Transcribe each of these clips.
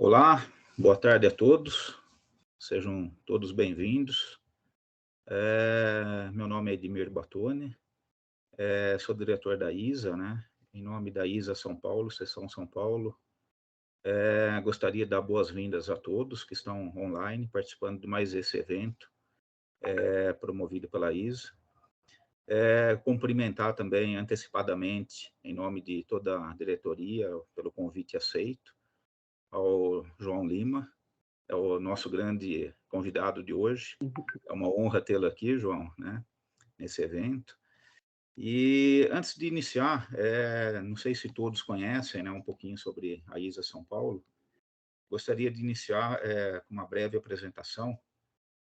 Olá, boa tarde a todos, sejam todos bem-vindos. Meu nome é Edmir Batoni, sou diretor da ISA, né? Em nome da ISA São Paulo, Seção São Paulo, gostaria de dar boas-vindas a todos que estão online participando de mais esse evento promovido pela ISA. Cumprimentar também antecipadamente, em nome de toda a diretoria, pelo convite aceito, ao João Lima, é o nosso grande convidado de hoje. É uma honra tê-lo aqui, João, né, nesse evento. E antes de iniciar, não sei se todos conhecem, né, um pouquinho sobre a ISA São Paulo. Gostaria de iniciar com uma breve apresentação,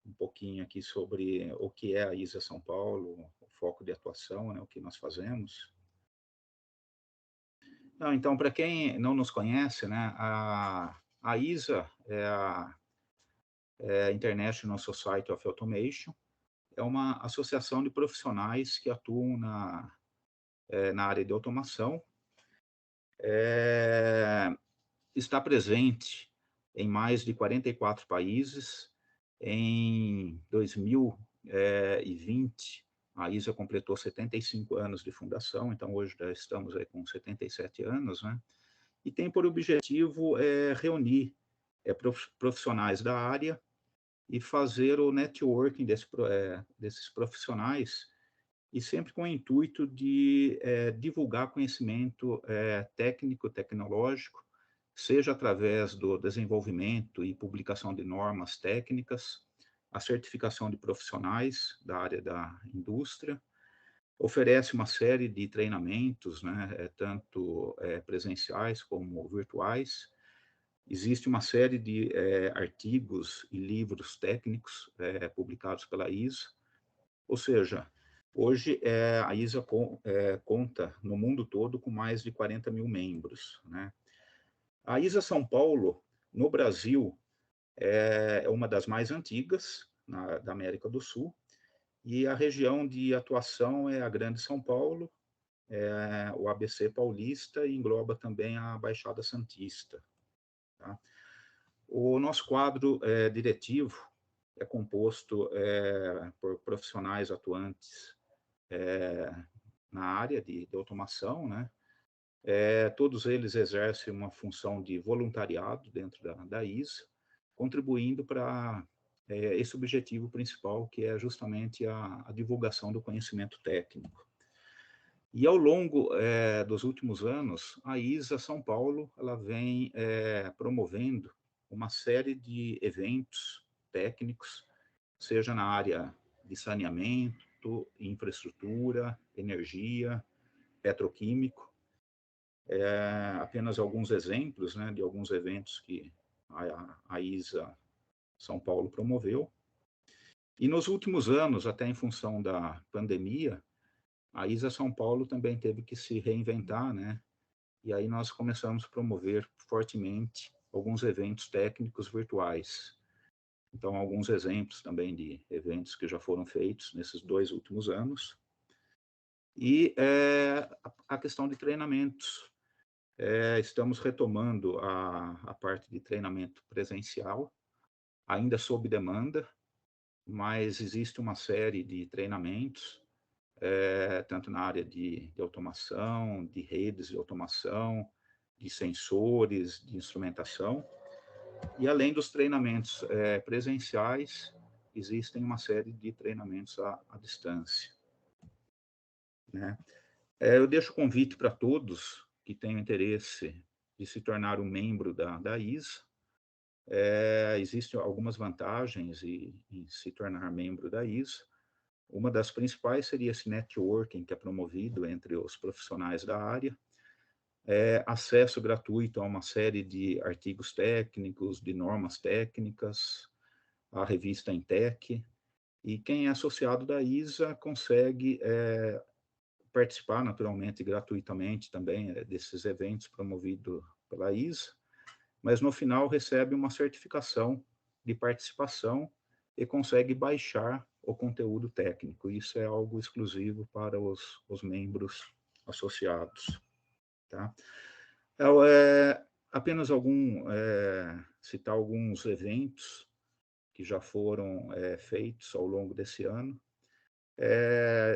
um pouquinho aqui sobre o que é a ISA São Paulo, o foco de atuação, né, o que nós fazemos. Então, para quem não nos conhece, né, a ISA é a International Society of Automation, é uma associação de profissionais que atuam na área de automação. Está presente em mais de 44 países. Em 2020, a ISA completou 75 anos de fundação, então hoje já estamos aí com 77 anos, né? E tem por objetivo reunir profissionais da área e fazer o networking desses profissionais, e sempre com o intuito de divulgar conhecimento técnico, tecnológico, seja através do desenvolvimento e publicação de normas técnicas, a certificação de profissionais da área da indústria, oferece uma série de treinamentos, né, tanto presenciais como virtuais. Existe uma série de artigos e livros técnicos publicados pela ISA, ou seja, hoje a ISA conta no mundo todo com mais de 40 mil membros, né? A ISA São Paulo, no Brasil, é uma das mais antigas da América do Sul, e a região de atuação é a Grande São Paulo, o ABC Paulista, e engloba também a Baixada Santista, tá? O nosso quadro diretivo é composto por profissionais atuantes na área de automação, né? Todos eles exercem uma função de voluntariado dentro da ISA, contribuindo para esse objetivo principal, que é justamente a divulgação do conhecimento técnico. E ao longo dos últimos anos, a ISA São Paulo ela vem promovendo uma série de eventos técnicos, seja na área de saneamento, infraestrutura, energia, petroquímico. Apenas alguns exemplos, né, de alguns eventos que a ISA São Paulo promoveu. E nos últimos anos, até em função da pandemia, a ISA São Paulo também teve que se reinventar, né? E aí nós começamos a promover fortemente alguns eventos técnicos virtuais. Então, alguns exemplos também de eventos que já foram feitos nesses 2 últimos anos. E a questão de treinamentos. Estamos retomando a parte de treinamento presencial, ainda sob demanda, mas existe uma série de treinamentos, tanto na área de automação, de redes de automação, de sensores, de instrumentação. E além dos treinamentos presenciais, existem uma série de treinamentos à distância, né? Eu deixo o convite para todos que tenham interesse de se tornar um membro da ISA. Existem algumas vantagens em se tornar membro da ISA. Uma das principais seria esse networking que é promovido entre os profissionais da área, acesso gratuito a uma série de artigos técnicos, de normas técnicas, a revista Intec, e quem é associado da ISA consegue participar naturalmente gratuitamente também desses eventos promovidos pela ISA, mas no final recebe uma certificação de participação e consegue baixar o conteúdo técnico. Isso é algo exclusivo para os membros associados, tá? apenas citar alguns eventos que já foram feitos ao longo desse ano.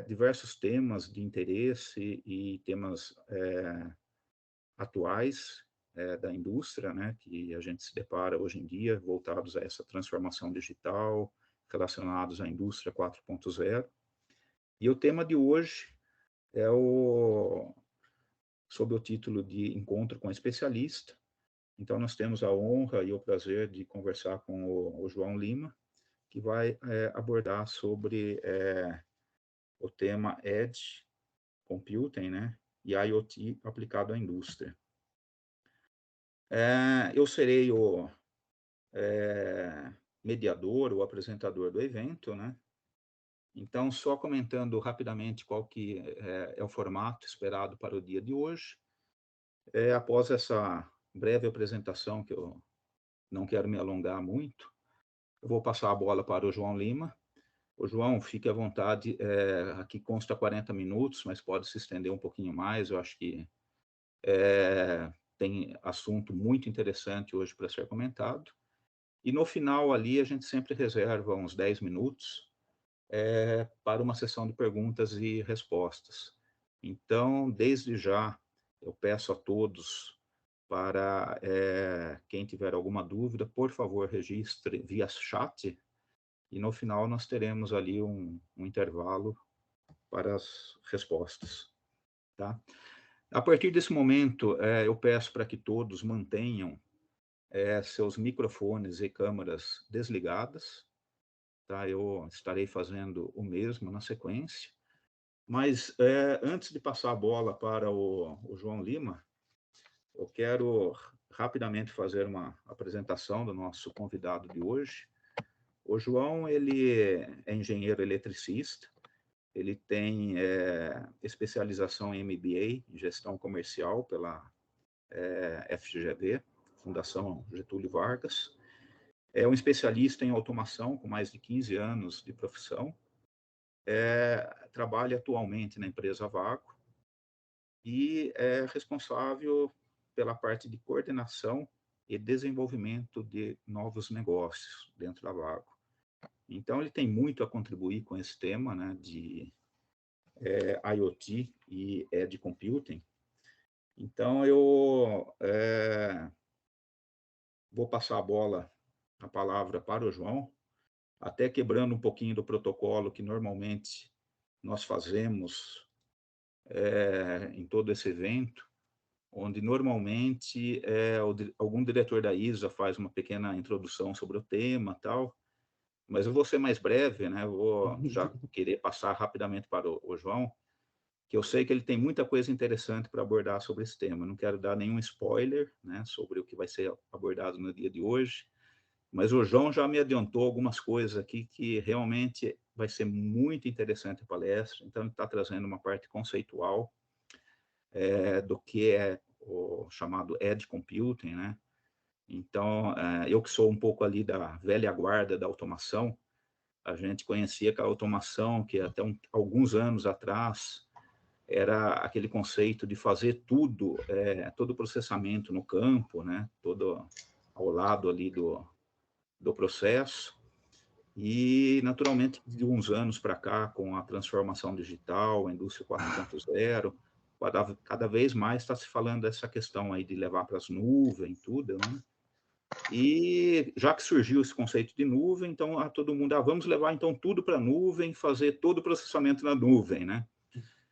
Diversos temas de interesse e temas atuais da indústria, né, que a gente se depara hoje em dia, voltados a essa transformação digital, relacionados à indústria 4.0. E o tema de hoje é sob o título de Encontro com Especialista. Então, nós temos a honra e o prazer de conversar com o João Lima, que vai abordar sobre o tema Edge Computing, né, e IoT aplicado à indústria. Eu serei o mediador, o apresentador do evento, né? Então, só comentando rapidamente qual que é o formato esperado para o dia de hoje. Após essa breve apresentação, que eu não quero me alongar muito, eu vou passar a bola para o João Lima. O João, fique à vontade, aqui consta 40 minutos, mas pode se estender um pouquinho mais, eu acho que tem assunto muito interessante hoje para ser comentado. E no final ali, a gente sempre reserva uns 10 minutos para uma sessão de perguntas e respostas. Então, desde já, eu peço a todos para quem tiver alguma dúvida, por favor, registre via chat, e no final nós teremos ali um intervalo para as respostas, tá? A partir desse momento, eu peço para que todos mantenham seus microfones e câmeras desligadas, tá? Eu estarei fazendo o mesmo na sequência. Mas antes de passar a bola para o João Lima, eu quero rapidamente fazer uma apresentação do nosso convidado de hoje. O João, ele é engenheiro eletricista, ele tem especialização em MBA, em gestão comercial, pela FGV, Fundação Getúlio Vargas. É um especialista em automação, com mais de 15 anos de profissão. Trabalha atualmente na empresa Vaco e é responsável pela parte de coordenação e desenvolvimento de novos negócios dentro da Vaco. Então, ele tem muito a contribuir com esse tema, né, de IoT e Edge Computing. Então, eu vou passar a palavra para o João, até quebrando um pouquinho do protocolo que normalmente nós fazemos em todo esse evento, onde normalmente algum diretor da ISA faz uma pequena introdução sobre o tema, tal, mas eu vou ser mais breve, né? Eu vou já querer passar rapidamente para o João, que eu sei que ele tem muita coisa interessante para abordar sobre esse tema. Eu não quero dar nenhum spoiler, né, sobre o que vai ser abordado no dia de hoje, mas o João já me adiantou algumas coisas aqui que realmente vai ser muito interessante a palestra. Então, ele está trazendo uma parte conceitual do que é o chamado Edge Computing, né? Então, eu que sou um pouco ali da velha guarda da automação, a gente conhecia que a automação, que até alguns anos atrás era aquele conceito de fazer tudo, todo o processamento no campo, né? Todo ao lado ali do processo. E, naturalmente, de uns anos para cá, com a transformação digital, a indústria 4.0, cada vez mais está se falando dessa questão aí de levar para as nuvens, tudo, né? E já que surgiu esse conceito de nuvem, então todo mundo, vamos levar então tudo para a nuvem, fazer todo o processamento na nuvem, né?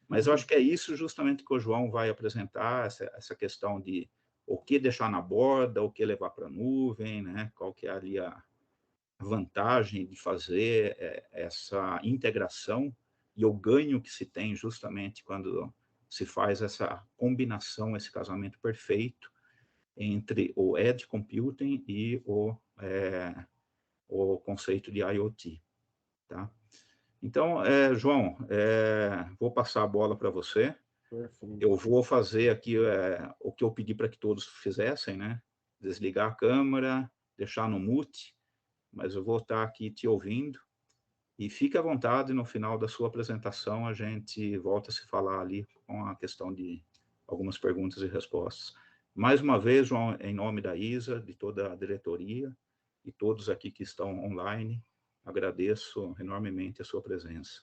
Mas eu acho que é isso justamente que o João vai apresentar, essa questão de o que deixar na borda, o que levar para a nuvem, né? Qual que é ali a vantagem de fazer essa integração e o ganho que se tem justamente quando se faz essa combinação, esse casamento perfeito entre o Edge Computing e o conceito de IoT, tá? Então, João, vou passar a bola para você. Perfeito. Eu vou fazer aqui o que eu pedi para que todos fizessem, né? Desligar a câmera, deixar no mute, mas eu vou estar aqui te ouvindo. E fique à vontade, no final da sua apresentação, a gente volta a se falar ali com a questão de algumas perguntas e respostas. Mais uma vez, João, em nome da ISA, de toda a diretoria e todos aqui que estão online, agradeço enormemente a sua presença.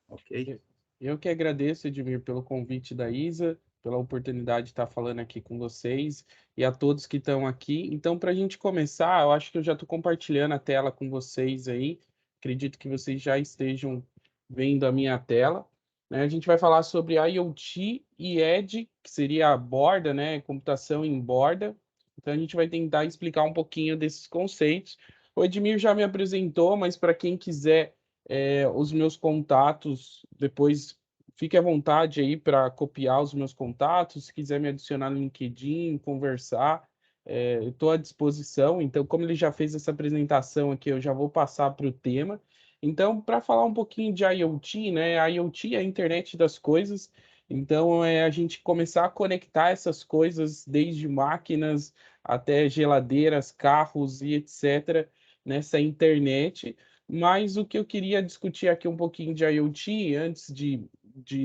Ok? Eu que agradeço, Edmir, pelo convite da Isa, pela oportunidade de estar falando aqui com vocês e a todos que estão aqui. Então, para a gente começar, eu acho que eu já estou compartilhando a tela com vocês aí. Acredito que vocês já estejam vendo a minha tela. Né? A gente vai falar sobre IoT e Edge, que seria a borda, né? Computação em borda. Então, a gente vai tentar explicar um pouquinho desses conceitos. O Edmir já me apresentou, mas para quem quiser os meus contatos, depois fique à vontade aí para copiar os meus contatos, se quiser me adicionar no LinkedIn, conversar, eu estou à disposição. Então, como ele já fez essa apresentação aqui, eu já vou passar para o tema. Então, para falar um pouquinho de IoT, né? A IoT é a internet das coisas. Então, é a gente começar a conectar essas coisas, desde máquinas até geladeiras, carros e etc., nessa internet. Mas o que eu queria discutir aqui um pouquinho de IoT, antes de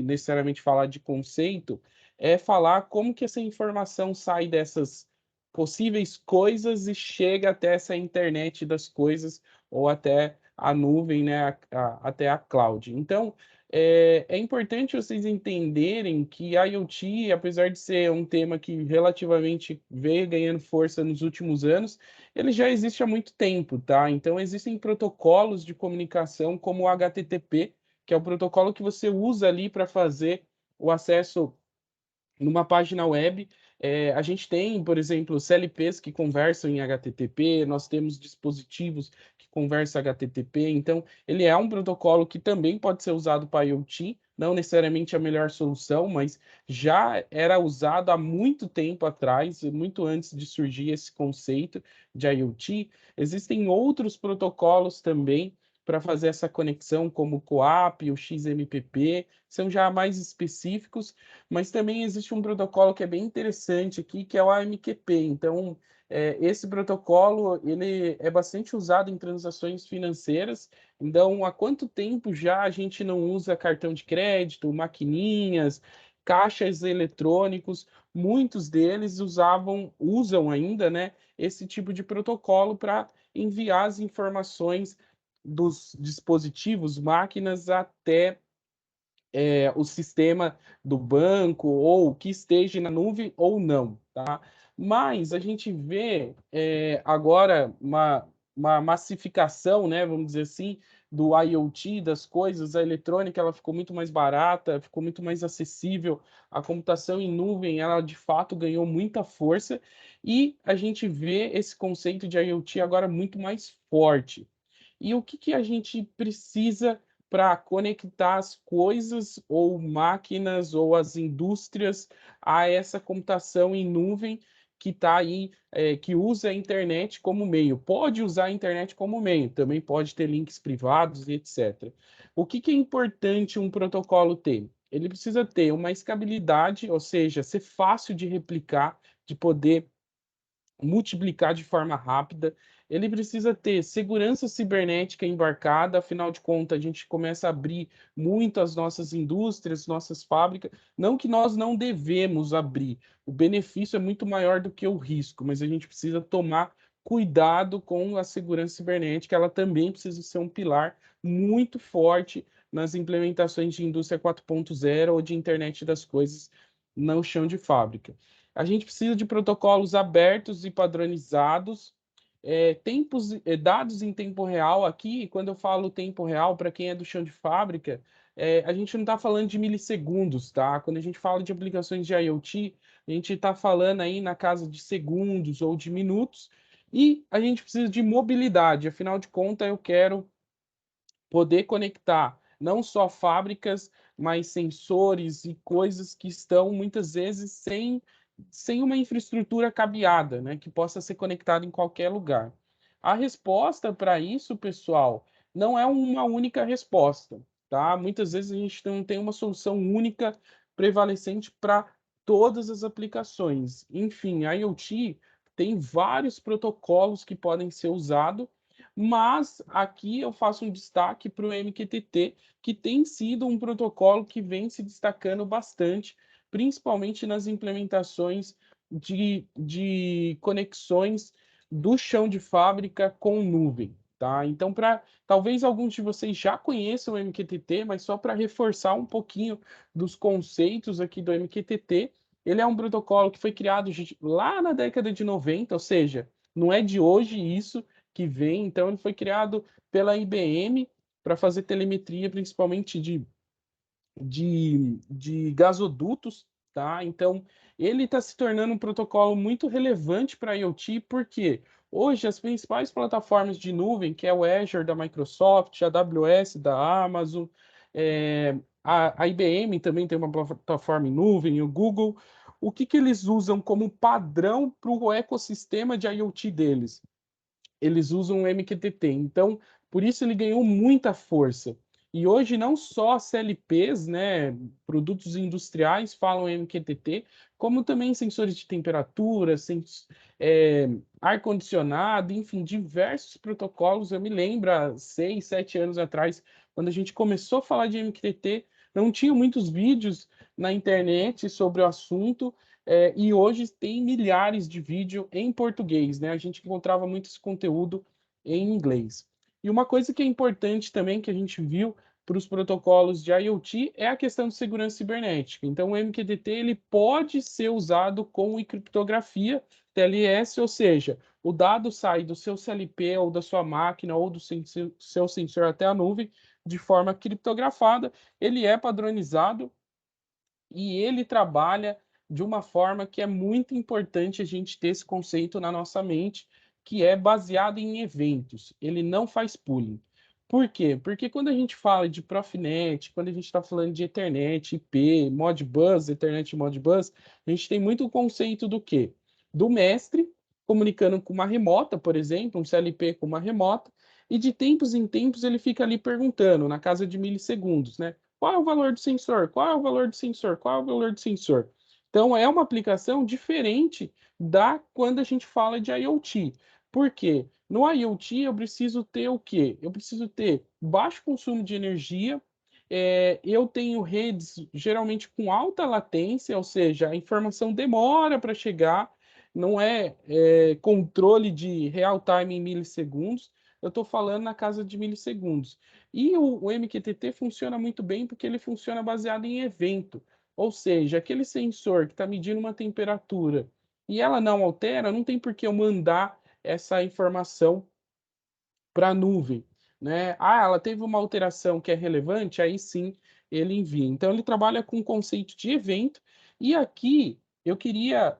necessariamente falar de conceito, é falar como que essa informação sai dessas possíveis coisas e chega até essa internet das coisas ou até a nuvem, né, até a cloud. Então, é importante vocês entenderem que a IoT, apesar de ser um tema que relativamente veio ganhando força nos últimos anos, ele já existe há muito tempo, tá? Então, existem protocolos de comunicação como o HTTP, que é o protocolo que você usa ali para fazer o acesso numa página web. A gente tem, por exemplo, CLPs que conversam em HTTP, nós temos dispositivos que conversam HTTP, então ele é um protocolo que também pode ser usado para IoT, não necessariamente a melhor solução, mas já era usado há muito tempo atrás, muito antes de surgir esse conceito de IoT. Existem outros protocolos também para fazer essa conexão, como o CoAP, o XMPP, são já mais específicos, mas também existe um protocolo que é bem interessante aqui, que é o AMQP. Então, esse protocolo ele é bastante usado em transações financeiras. Então, há quanto tempo já a gente não usa cartão de crédito, maquininhas, caixas eletrônicos? Muitos deles usam ainda, né, esse tipo de protocolo para enviar as informações dos dispositivos, máquinas, até o sistema do banco ou que esteja na nuvem ou não, tá? Mas a gente vê agora uma massificação, né, vamos dizer assim, do IoT, das coisas, a eletrônica ela ficou muito mais barata, ficou muito mais acessível, a computação em nuvem ela de fato ganhou muita força e a gente vê esse conceito de IoT agora muito mais forte. E o que, que a gente precisa para conectar as coisas ou máquinas ou as indústrias a essa computação em nuvem que está aí, que usa a internet como meio. Pode usar a internet como meio, também pode ter links privados e etc. O que, que é importante um protocolo ter? Ele precisa ter uma escalabilidade, ou seja, ser fácil de replicar, de poder multiplicar de forma rápida. Ele precisa ter segurança cibernética embarcada, afinal de contas, a gente começa a abrir muito as nossas indústrias, nossas fábricas. Não que nós não devemos abrir, o benefício é muito maior do que o risco, mas a gente precisa tomar cuidado com a segurança cibernética, ela também precisa ser um pilar muito forte nas implementações de indústria 4.0 ou de internet das coisas no chão de fábrica. A gente precisa de protocolos abertos e padronizados, dados em tempo real. Aqui, quando eu falo tempo real, para quem é do chão de fábrica, a gente não está falando de milissegundos, tá? Quando a gente fala de aplicações de IoT, a gente está falando aí na casa de segundos ou de minutos, e a gente precisa de mobilidade. Afinal de contas, eu quero poder conectar não só fábricas, mas sensores e coisas que estão muitas vezes sem uma infraestrutura cabeada, né, que possa ser conectada em qualquer lugar. A resposta para isso, pessoal, não é uma única resposta, tá? Muitas vezes a gente não tem uma solução única prevalecente para todas as aplicações. Enfim, a IoT tem vários protocolos que podem ser usados, mas aqui eu faço um destaque para o MQTT, que tem sido um protocolo que vem se destacando bastante, principalmente nas implementações de conexões do chão de fábrica com nuvem, tá? Então, talvez alguns de vocês já conheçam o MQTT, mas só para reforçar um pouquinho dos conceitos aqui do MQTT, ele é um protocolo que foi criado lá na década de 90, ou seja, não é de hoje isso que vem, então ele foi criado pela IBM para fazer telemetria, principalmente de gasodutos, tá? Então, ele está se tornando um protocolo muito relevante para IoT, porque hoje as principais plataformas de nuvem, que é o Azure da Microsoft, a AWS da Amazon, a IBM também tem uma plataforma em nuvem, o Google, o que eles usam como padrão para o ecossistema de IoT deles? Eles usam o MQTT. Então, por isso ele ganhou muita força. E hoje não só CLPs, né, produtos industriais falam MQTT, como também sensores de temperatura, ar-condicionado, enfim, diversos protocolos. Eu me lembro, há 6, 7 anos atrás, quando a gente começou a falar de MQTT, não tinha muitos vídeos na internet sobre o assunto, e hoje tem milhares de vídeos em português, né? A gente encontrava muito esse conteúdo em inglês. E uma coisa que é importante também que a gente viu para os protocolos de IoT é a questão de segurança cibernética. Então, o MQTT ele pode ser usado com criptografia TLS, ou seja, o dado sai do seu CLP ou da sua máquina ou do seu sensor até a nuvem de forma criptografada. Ele é padronizado e ele trabalha de uma forma que é muito importante a gente ter esse conceito na nossa mente, que é baseado em eventos. Ele não faz pooling. Por quê? Porque quando a gente fala de Profinet, quando a gente está falando de Ethernet, IP, Modbus, Ethernet Modbus, a gente tem muito o conceito do quê? Do mestre comunicando com uma remota, por exemplo, um CLP com uma remota, e de tempos em tempos ele fica ali perguntando, na casa de milissegundos, né? Qual é o valor do sensor? Qual é o valor do sensor? Qual é o valor do sensor? Então, é uma aplicação diferente da quando a gente fala de IoT. Por quê? No IoT, eu preciso ter o quê? Eu preciso ter baixo consumo de energia, eu tenho redes geralmente com alta latência, ou seja, a informação demora para chegar, não é controle de real time em milissegundos, eu estou falando na casa de milissegundos. E o MQTT funciona muito bem porque ele funciona baseado em evento. Ou seja, aquele sensor que está medindo uma temperatura e ela não altera, não tem por que eu mandar essa informação para a nuvem, né? Ah, ela teve uma alteração que é relevante, aí sim ele envia. Então ele trabalha com o conceito de evento, e aqui eu queria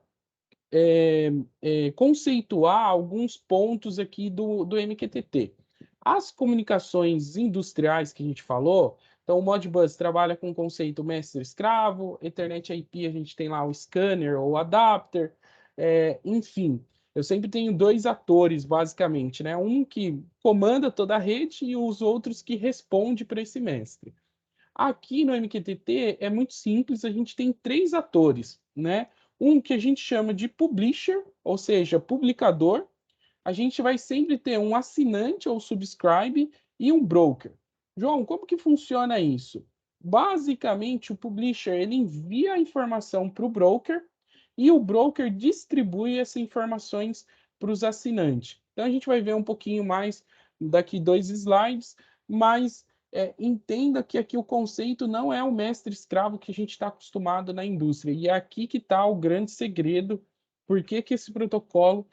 conceituar alguns pontos aqui do MQTT. As comunicações industriais que a gente falou, então o Modbus trabalha com o conceito mestre-escravo, Ethernet IP a gente tem lá o scanner ou adapter, enfim. Eu sempre tenho dois atores, basicamente, né? Um que comanda toda a rede e os outros que respondem para esse mestre. Aqui no MQTT é muito simples, a gente tem três atores, né? Um que a gente chama de publisher, ou seja, publicador. A gente vai sempre ter um assinante ou subscribe e um broker. João, como que funciona isso? Basicamente, o publisher ele envia a informação para o broker e o broker distribui essas informações para os assinantes. Então, a gente vai ver um pouquinho mais daqui 2 slides, mas entenda que aqui o conceito não é o mestre-escravo que a gente está acostumado na indústria. E é aqui que está o grande segredo, por que esse protocolo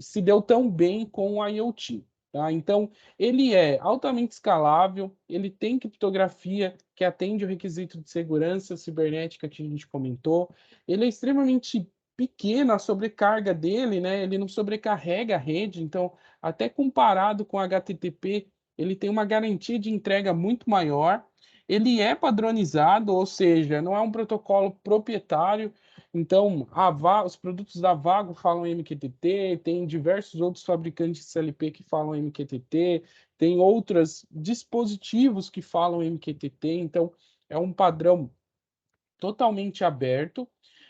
se deu tão bem com o IoT. Tá? Então, ele é altamente escalável, ele tem criptografia que atende o requisito de segurança cibernética que a gente comentou, ele é extremamente pequeno, a sobrecarga dele, né? Ele não sobrecarrega a rede, então, até comparado com HTTP, ele tem uma garantia de entrega muito maior. Ele é padronizado, ou seja, não é um protocolo proprietário. Então, os produtos da Vago falam MQTT, tem diversos outros fabricantes de CLP que falam MQTT, tem outros dispositivos que falam MQTT, então é um padrão totalmente aberto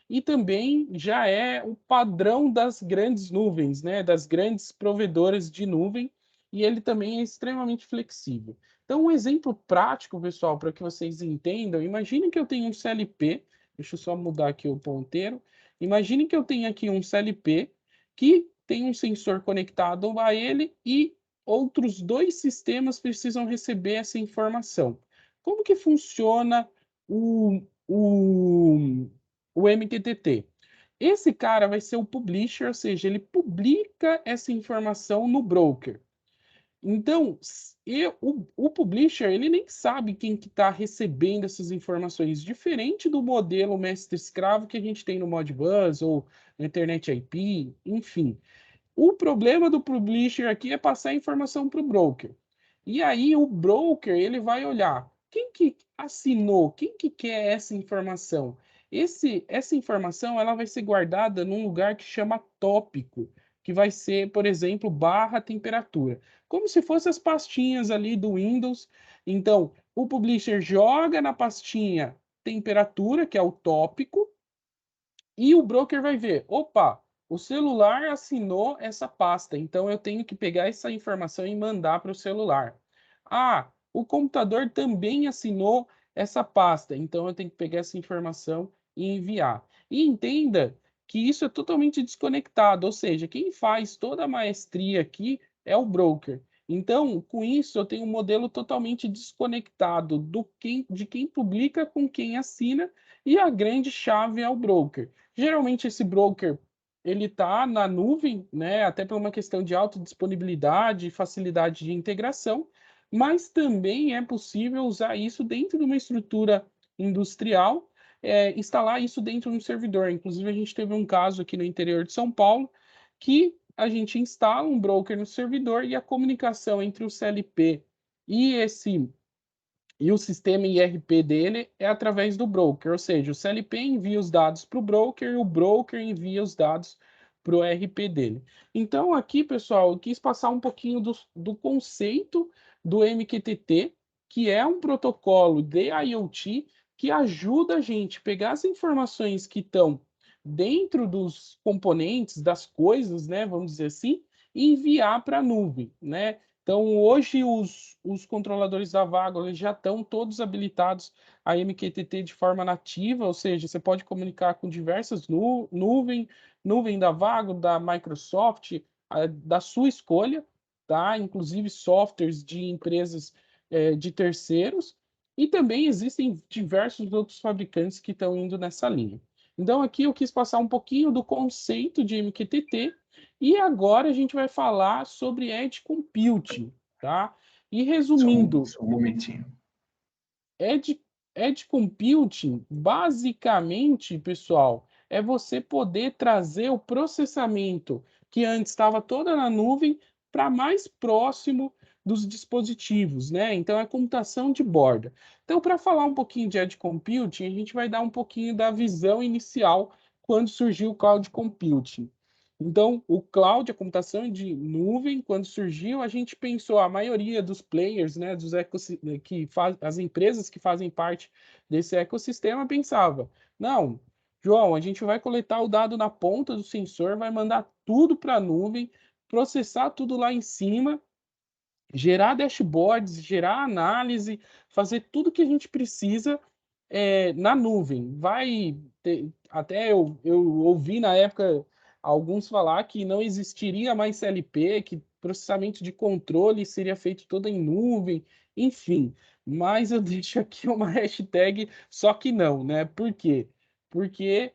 e também já é o padrão das grandes nuvens, né, das grandes provedoras de nuvem, e ele também é extremamente flexível. Então, um exemplo prático, pessoal, para que vocês entendam, imagine que eu tenho um CLP, deixa eu só mudar aqui o ponteiro, Imagine que eu tenho aqui um CLP que tem um sensor conectado a ele e outros 2 sistemas precisam receber essa informação. Como que funciona o MQTT? Esse cara vai ser o publisher, ou seja, ele publica essa informação no broker. Então, o publisher, ele nem sabe quem que está recebendo essas informações, diferente do modelo mestre-escravo que a gente tem no Modbus ou na Internet IP, enfim. O problema do publisher aqui é passar a informação para o broker. E aí o broker, ele vai olhar quem que assinou, quem que quer essa informação. Essa informação, ela vai ser guardada num lugar que chama tópico, que vai ser, por exemplo, barra temperatura, como se fossem as pastinhas ali do Windows. Então, o publisher joga na pastinha temperatura, que é o tópico, e o broker vai ver, opa, o celular assinou essa pasta, então eu tenho que pegar essa informação e mandar para o celular. Ah, o computador também assinou essa pasta, então eu tenho que pegar essa informação e enviar. E entenda que isso é totalmente desconectado, ou seja, quem faz toda a maestria aqui é o broker. Então, com isso, eu tenho um modelo totalmente desconectado de quem publica com quem assina, e a grande chave é o broker. Geralmente esse broker ele está na nuvem, né, até por uma questão de alta disponibilidade e facilidade de integração, mas também é possível usar isso dentro de uma estrutura industrial, instalar isso dentro de um servidor. Inclusive, a gente teve um caso aqui no interior de São Paulo que a gente instala um broker no servidor e a comunicação entre o CLP e o sistema IRP dele é através do broker, ou seja, o CLP envia os dados para o broker e o broker envia os dados para o ERP dele. Então, aqui, pessoal, eu quis passar um pouquinho do conceito do MQTT, que é um protocolo de IoT que ajuda a gente a pegar as informações que estão dentro dos componentes, das coisas, né, vamos dizer assim, e enviar para a nuvem, né? Então, hoje, os controladores da Vago já estão todos habilitados a MQTT de forma nativa, ou seja, você pode comunicar com diversas nuvem da Vago, da Microsoft, da sua escolha, tá? Inclusive softwares de empresas de terceiros, e também existem diversos outros fabricantes que estão indo nessa linha. Então, aqui eu quis passar um pouquinho do conceito de MQTT, e agora a gente vai falar sobre Edge Computing, tá? E resumindo, Só um momentinho. Edge, Edge Computing, basicamente, pessoal, é você poder trazer o processamento que antes estava toda na nuvem para mais próximo dos dispositivos, né? Então, é computação de borda. Então, para falar um pouquinho de Edge Computing, a gente vai dar um pouquinho da visão inicial quando surgiu o Cloud Computing. Então, o cloud, a computação de nuvem, quando surgiu, a gente pensou, a maioria dos players, né, as empresas que fazem parte desse ecossistema pensava, não, João, a gente vai coletar o dado na ponta do sensor, vai mandar tudo para a nuvem, processar tudo lá em cima, gerar dashboards, gerar análise, fazer tudo que a gente precisa na nuvem. Até eu ouvi na época alguns falar que não existiria mais CLP, que processamento de controle seria feito todo em nuvem, enfim. Mas eu deixo aqui uma hashtag, só que não, né? Por quê? Porque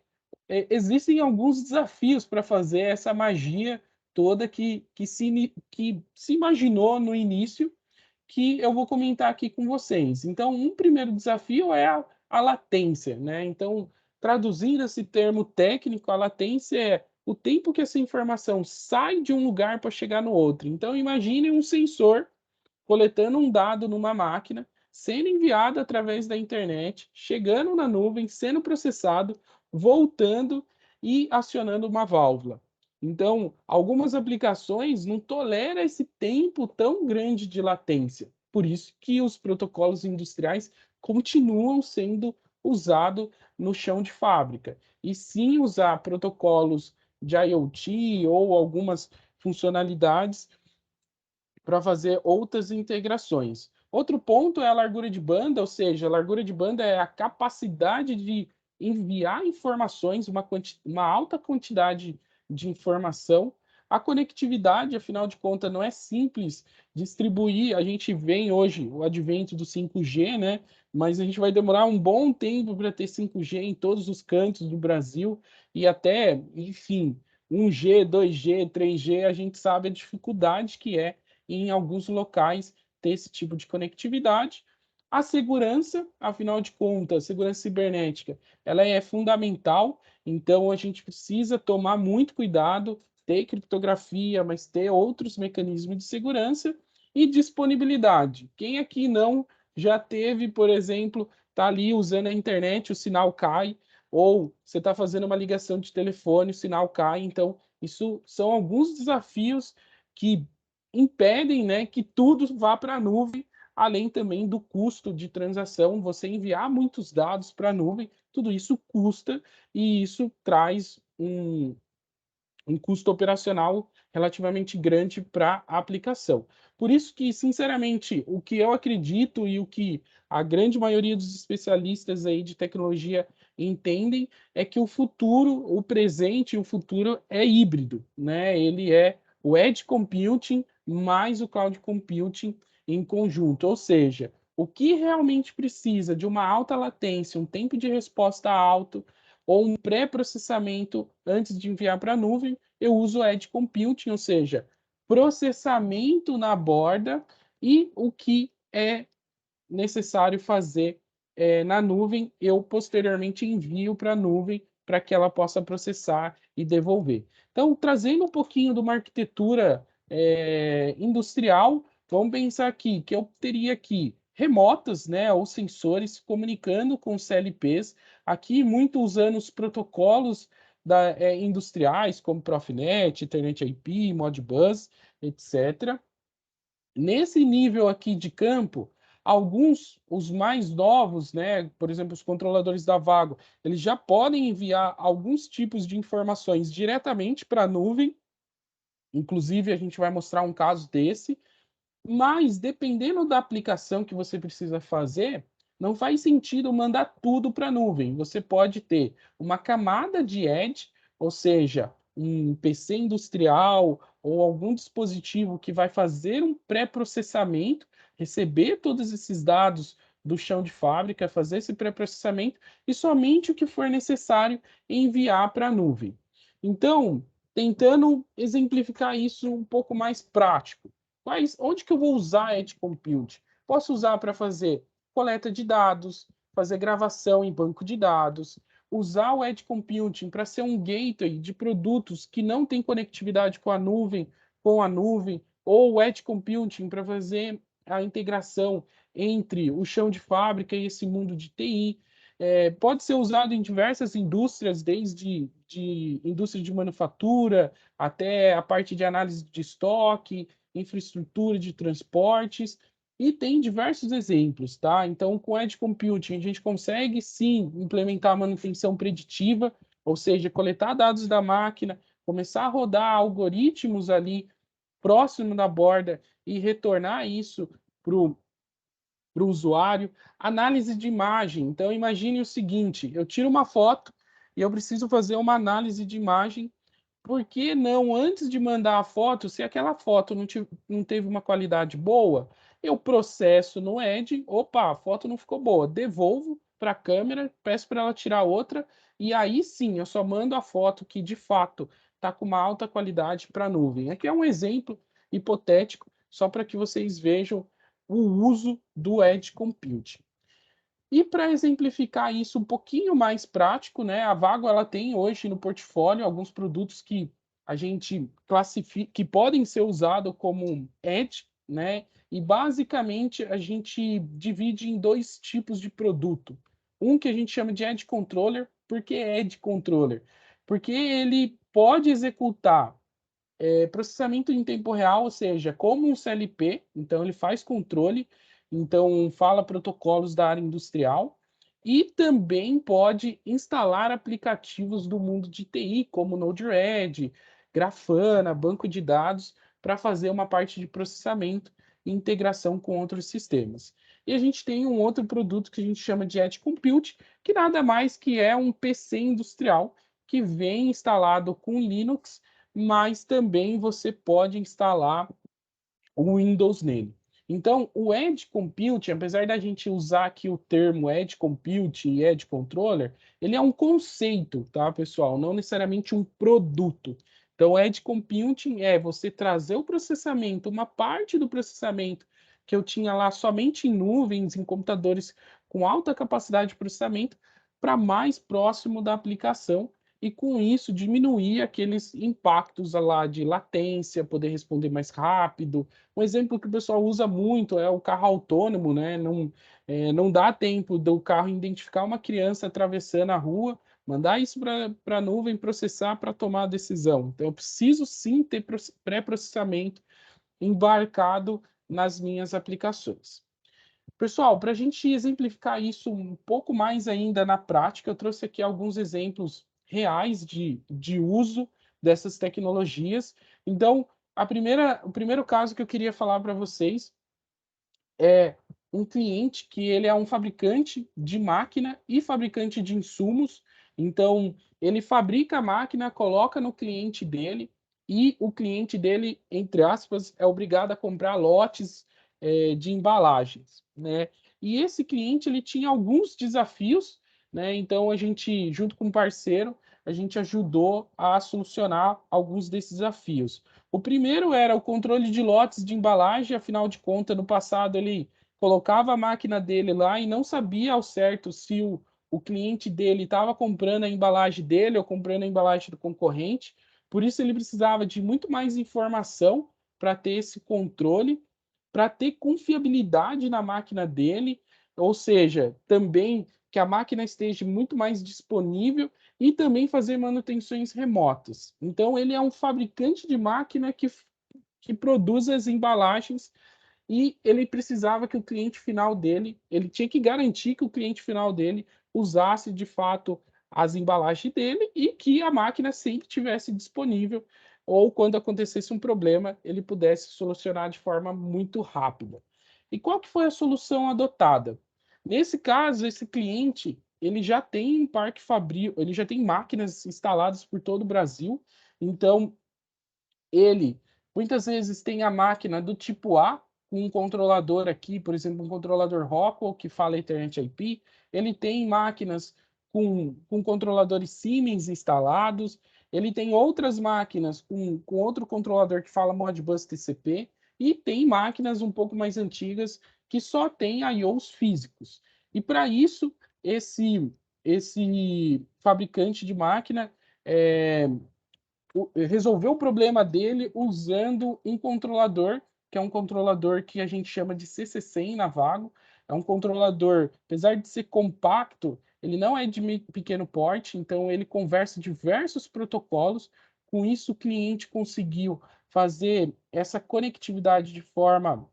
existem alguns desafios para fazer essa magia toda que se imaginou no início, que eu vou comentar aqui com vocês. Então, um primeiro desafio é a latência, né? Então, traduzindo esse termo técnico, a latência é o tempo que essa informação sai de um lugar para chegar no outro. Então, imagine um sensor coletando um dado numa máquina, sendo enviado através da internet, chegando na nuvem, sendo processado, voltando e acionando uma válvula. Então, algumas aplicações não toleram esse tempo tão grande de latência. Por isso que os protocolos industriais continuam sendo usados no chão de fábrica. E sim usar protocolos de IoT ou algumas funcionalidades para fazer outras integrações. Outro ponto é a largura de banda, ou seja, a largura de banda é a capacidade de enviar informações, uma alta quantidade de informação. A conectividade, afinal de contas, não é simples distribuir. A gente vê hoje o advento do 5G, né? Mas a gente vai demorar um bom tempo para ter 5G em todos os cantos do Brasil e até, enfim, 1G, 2G, 3G, a gente sabe a dificuldade que é em alguns locais ter esse tipo de conectividade. A segurança, afinal de contas, segurança cibernética, ela é fundamental, então a gente precisa tomar muito cuidado, ter criptografia, mas ter outros mecanismos de segurança e disponibilidade. Quem aqui não já teve, por exemplo, tá ali usando a internet, o sinal cai, ou você está fazendo uma ligação de telefone, o sinal cai. Então, isso são alguns desafios que impedem, né, que tudo vá para a nuvem, além também do custo de transação. Você enviar muitos dados para a nuvem, tudo isso custa e isso traz um custo operacional relativamente grande para a aplicação. Por isso que, sinceramente, o que eu acredito e o que a grande maioria dos especialistas aí de tecnologia entendem é que o futuro, o presente e o futuro é híbrido, né? Ele é o edge computing mais o cloud computing em conjunto, ou seja, o que realmente precisa de uma alta latência, um tempo de resposta alto, ou um pré-processamento antes de enviar para a nuvem, eu uso o Edge Computing, ou seja, processamento na borda e o que é necessário fazer na nuvem, eu posteriormente envio para a nuvem para que ela possa processar e devolver. Então, trazendo um pouquinho de uma arquitetura industrial, vamos pensar aqui que eu teria aqui remotas, né, ou sensores comunicando com CLPs, aqui muito usando os protocolos industriais, como Profinet, Ethernet IP, Modbus, etc. Nesse nível aqui de campo, alguns, os mais novos, né, por exemplo, os controladores da Vago, eles já podem enviar alguns tipos de informações diretamente para a nuvem. Inclusive, a gente vai mostrar um caso desse, mas dependendo da aplicação que você precisa fazer, não faz sentido mandar tudo para a nuvem. Você pode ter uma camada de edge, ou seja, um PC industrial ou algum dispositivo que vai fazer um pré-processamento, receber todos esses dados do chão de fábrica, fazer esse pré-processamento e somente o que for necessário enviar para a nuvem. Então, tentando exemplificar isso um pouco mais prático. Onde que eu vou usar Edge Compute? Posso usar para fazer coleta de dados, fazer gravação em banco de dados, usar o Edge Computing para ser um gateway de produtos que não tem conectividade com a nuvem, ou o Edge Computing para fazer a integração entre o chão de fábrica e esse mundo de TI. Pode ser usado em diversas indústrias, desde indústria de manufatura até a parte de análise de estoque, infraestrutura de transportes, e tem diversos exemplos, tá? Então, com Edge Computing, a gente consegue sim implementar a manutenção preditiva, ou seja, coletar dados da máquina, começar a rodar algoritmos ali próximo da borda e retornar isso para o usuário. Análise de imagem. Então, imagine o seguinte: eu tiro uma foto e eu preciso fazer uma análise de imagem. Por que não, antes de mandar a foto, se aquela foto não teve uma qualidade boa, eu processo no Edge, opa, a foto não ficou boa, devolvo para a câmera, peço para ela tirar outra, e aí sim eu só mando a foto que de fato está com uma alta qualidade para a nuvem. Aqui é um exemplo hipotético, só para que vocês vejam o uso do Edge Computing. E para exemplificar isso um pouquinho mais prático, né, a Vago ela tem hoje no portfólio alguns produtos que a gente classifica, que podem ser usados como Edge, né? E basicamente a gente divide em dois tipos de produto. Um que a gente chama de Edge Controller. Por que Edge Controller? Porque ele pode executar processamento em tempo real, ou seja, como um CLP, então ele faz controle, então fala protocolos da área industrial, e também pode instalar aplicativos do mundo de TI, como Node-RED, Grafana, banco de dados, para fazer uma parte de processamento e integração com outros sistemas. E a gente tem um outro produto que a gente chama de Edge Compute, que nada mais que é um PC industrial que vem instalado com Linux, mas também você pode instalar o Windows nele. Então, o Edge Compute, apesar da gente usar aqui o termo Edge Compute e Edge Controller, ele é um conceito, tá, pessoal? Não necessariamente um produto. Então, Edge Computing é você trazer o processamento, uma parte do processamento que eu tinha lá somente em nuvens, em computadores com alta capacidade de processamento, para mais próximo da aplicação e com isso diminuir aqueles impactos lá de latência, poder responder mais rápido. Um exemplo que o pessoal usa muito é o carro autônomo, né? Não dá tempo do carro identificar uma criança atravessando a rua, mandar isso para a nuvem processar para tomar a decisão. Então, eu preciso sim ter pré-processamento embarcado nas minhas aplicações. Pessoal, para a gente exemplificar isso um pouco mais ainda na prática, eu trouxe aqui alguns exemplos reais de uso dessas tecnologias. Então, o primeiro caso que eu queria falar para vocês é um cliente que ele é um fabricante de máquina e fabricante de insumos. Então, ele fabrica a máquina, coloca no cliente dele e o cliente dele, entre aspas, é obrigado a comprar lotes de embalagens, né? E esse cliente ele tinha alguns desafios, né? Então a gente, junto com um parceiro, a gente ajudou a solucionar alguns desses desafios. O primeiro era o controle de lotes de embalagem, afinal de contas, no passado ele colocava a máquina dele lá e não sabia ao certo se o cliente dele estava comprando a embalagem dele ou comprando a embalagem do concorrente. Por isso ele precisava de muito mais informação para ter esse controle, para ter confiabilidade na máquina dele, ou seja, também que a máquina esteja muito mais disponível e também fazer manutenções remotas. Então, ele é um fabricante de máquina que produz as embalagens e ele precisava que o cliente final dele, ele tinha que garantir que o cliente final dele usasse de fato as embalagens dele e que a máquina sempre tivesse disponível ou quando acontecesse um problema, ele pudesse solucionar de forma muito rápida. E qual que foi a solução adotada? Nesse caso, esse cliente, ele já tem um parque fabril, ele já tem máquinas instaladas por todo o Brasil, então ele muitas vezes tem a máquina do tipo A, com um controlador aqui, por exemplo, um controlador Rockwell que fala Ethernet IP, ele tem máquinas com controladores Siemens instalados, ele tem outras máquinas com outro controlador que fala Modbus TCP, e tem máquinas um pouco mais antigas que só tem I/Os físicos. E para isso, esse fabricante de máquina resolveu o problema dele usando um controlador, que é um controlador que a gente chama de CC100 na Vago. É um controlador, apesar de ser compacto, ele não é de pequeno porte, então ele conversa diversos protocolos. Com isso, o cliente conseguiu fazer essa conectividade de forma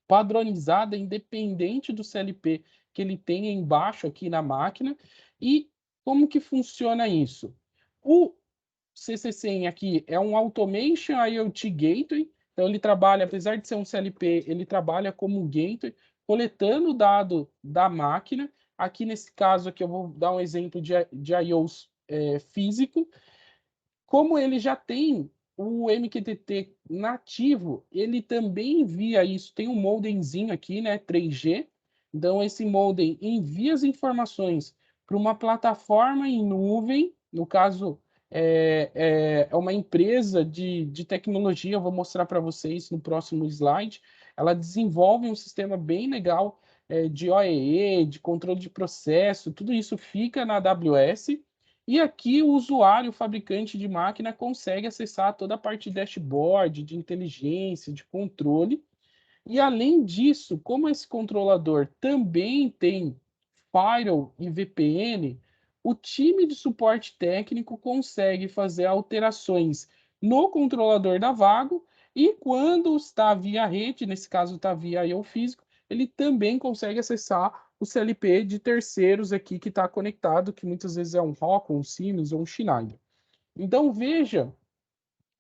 padronizada, independente do CLP que ele tenha embaixo aqui na máquina. E como que funciona isso? O CC100 aqui é um Automation IoT Gateway, então ele trabalha, apesar de ser um CLP, ele trabalha como um gateway, coletando o dado da máquina. Aqui nesse caso aqui eu vou dar um exemplo de I/Os físico. Como ele já tem o MQTT nativo, ele também envia isso, tem um modemzinho aqui, né, 3G, então esse modem envia as informações para uma plataforma em nuvem, no caso é uma empresa de tecnologia, eu vou mostrar para vocês no próximo slide, ela desenvolve um sistema bem legal de OEE, de controle de processo, tudo isso fica na AWS, e aqui o usuário, o fabricante de máquina, consegue acessar toda a parte de dashboard, de inteligência, de controle. E além disso, como esse controlador também tem firewall e VPN, o time de suporte técnico consegue fazer alterações no controlador da Vago e quando está via rede, nesse caso está via I/O físico, ele também consegue acessar o CLP de terceiros aqui que está conectado, que muitas vezes é um Rockwell, um Siemens ou um Schneider. Então veja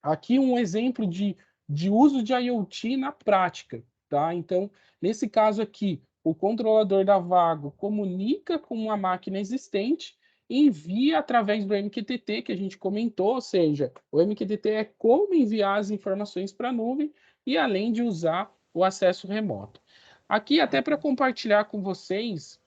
aqui um exemplo de uso de IoT na prática, tá? Então, nesse caso aqui, o controlador da Vago comunica com uma máquina existente e envia através do MQTT que a gente comentou, ou seja, o MQTT é como enviar as informações para a nuvem e além de usar o acesso remoto. Aqui, até para compartilhar com vocês,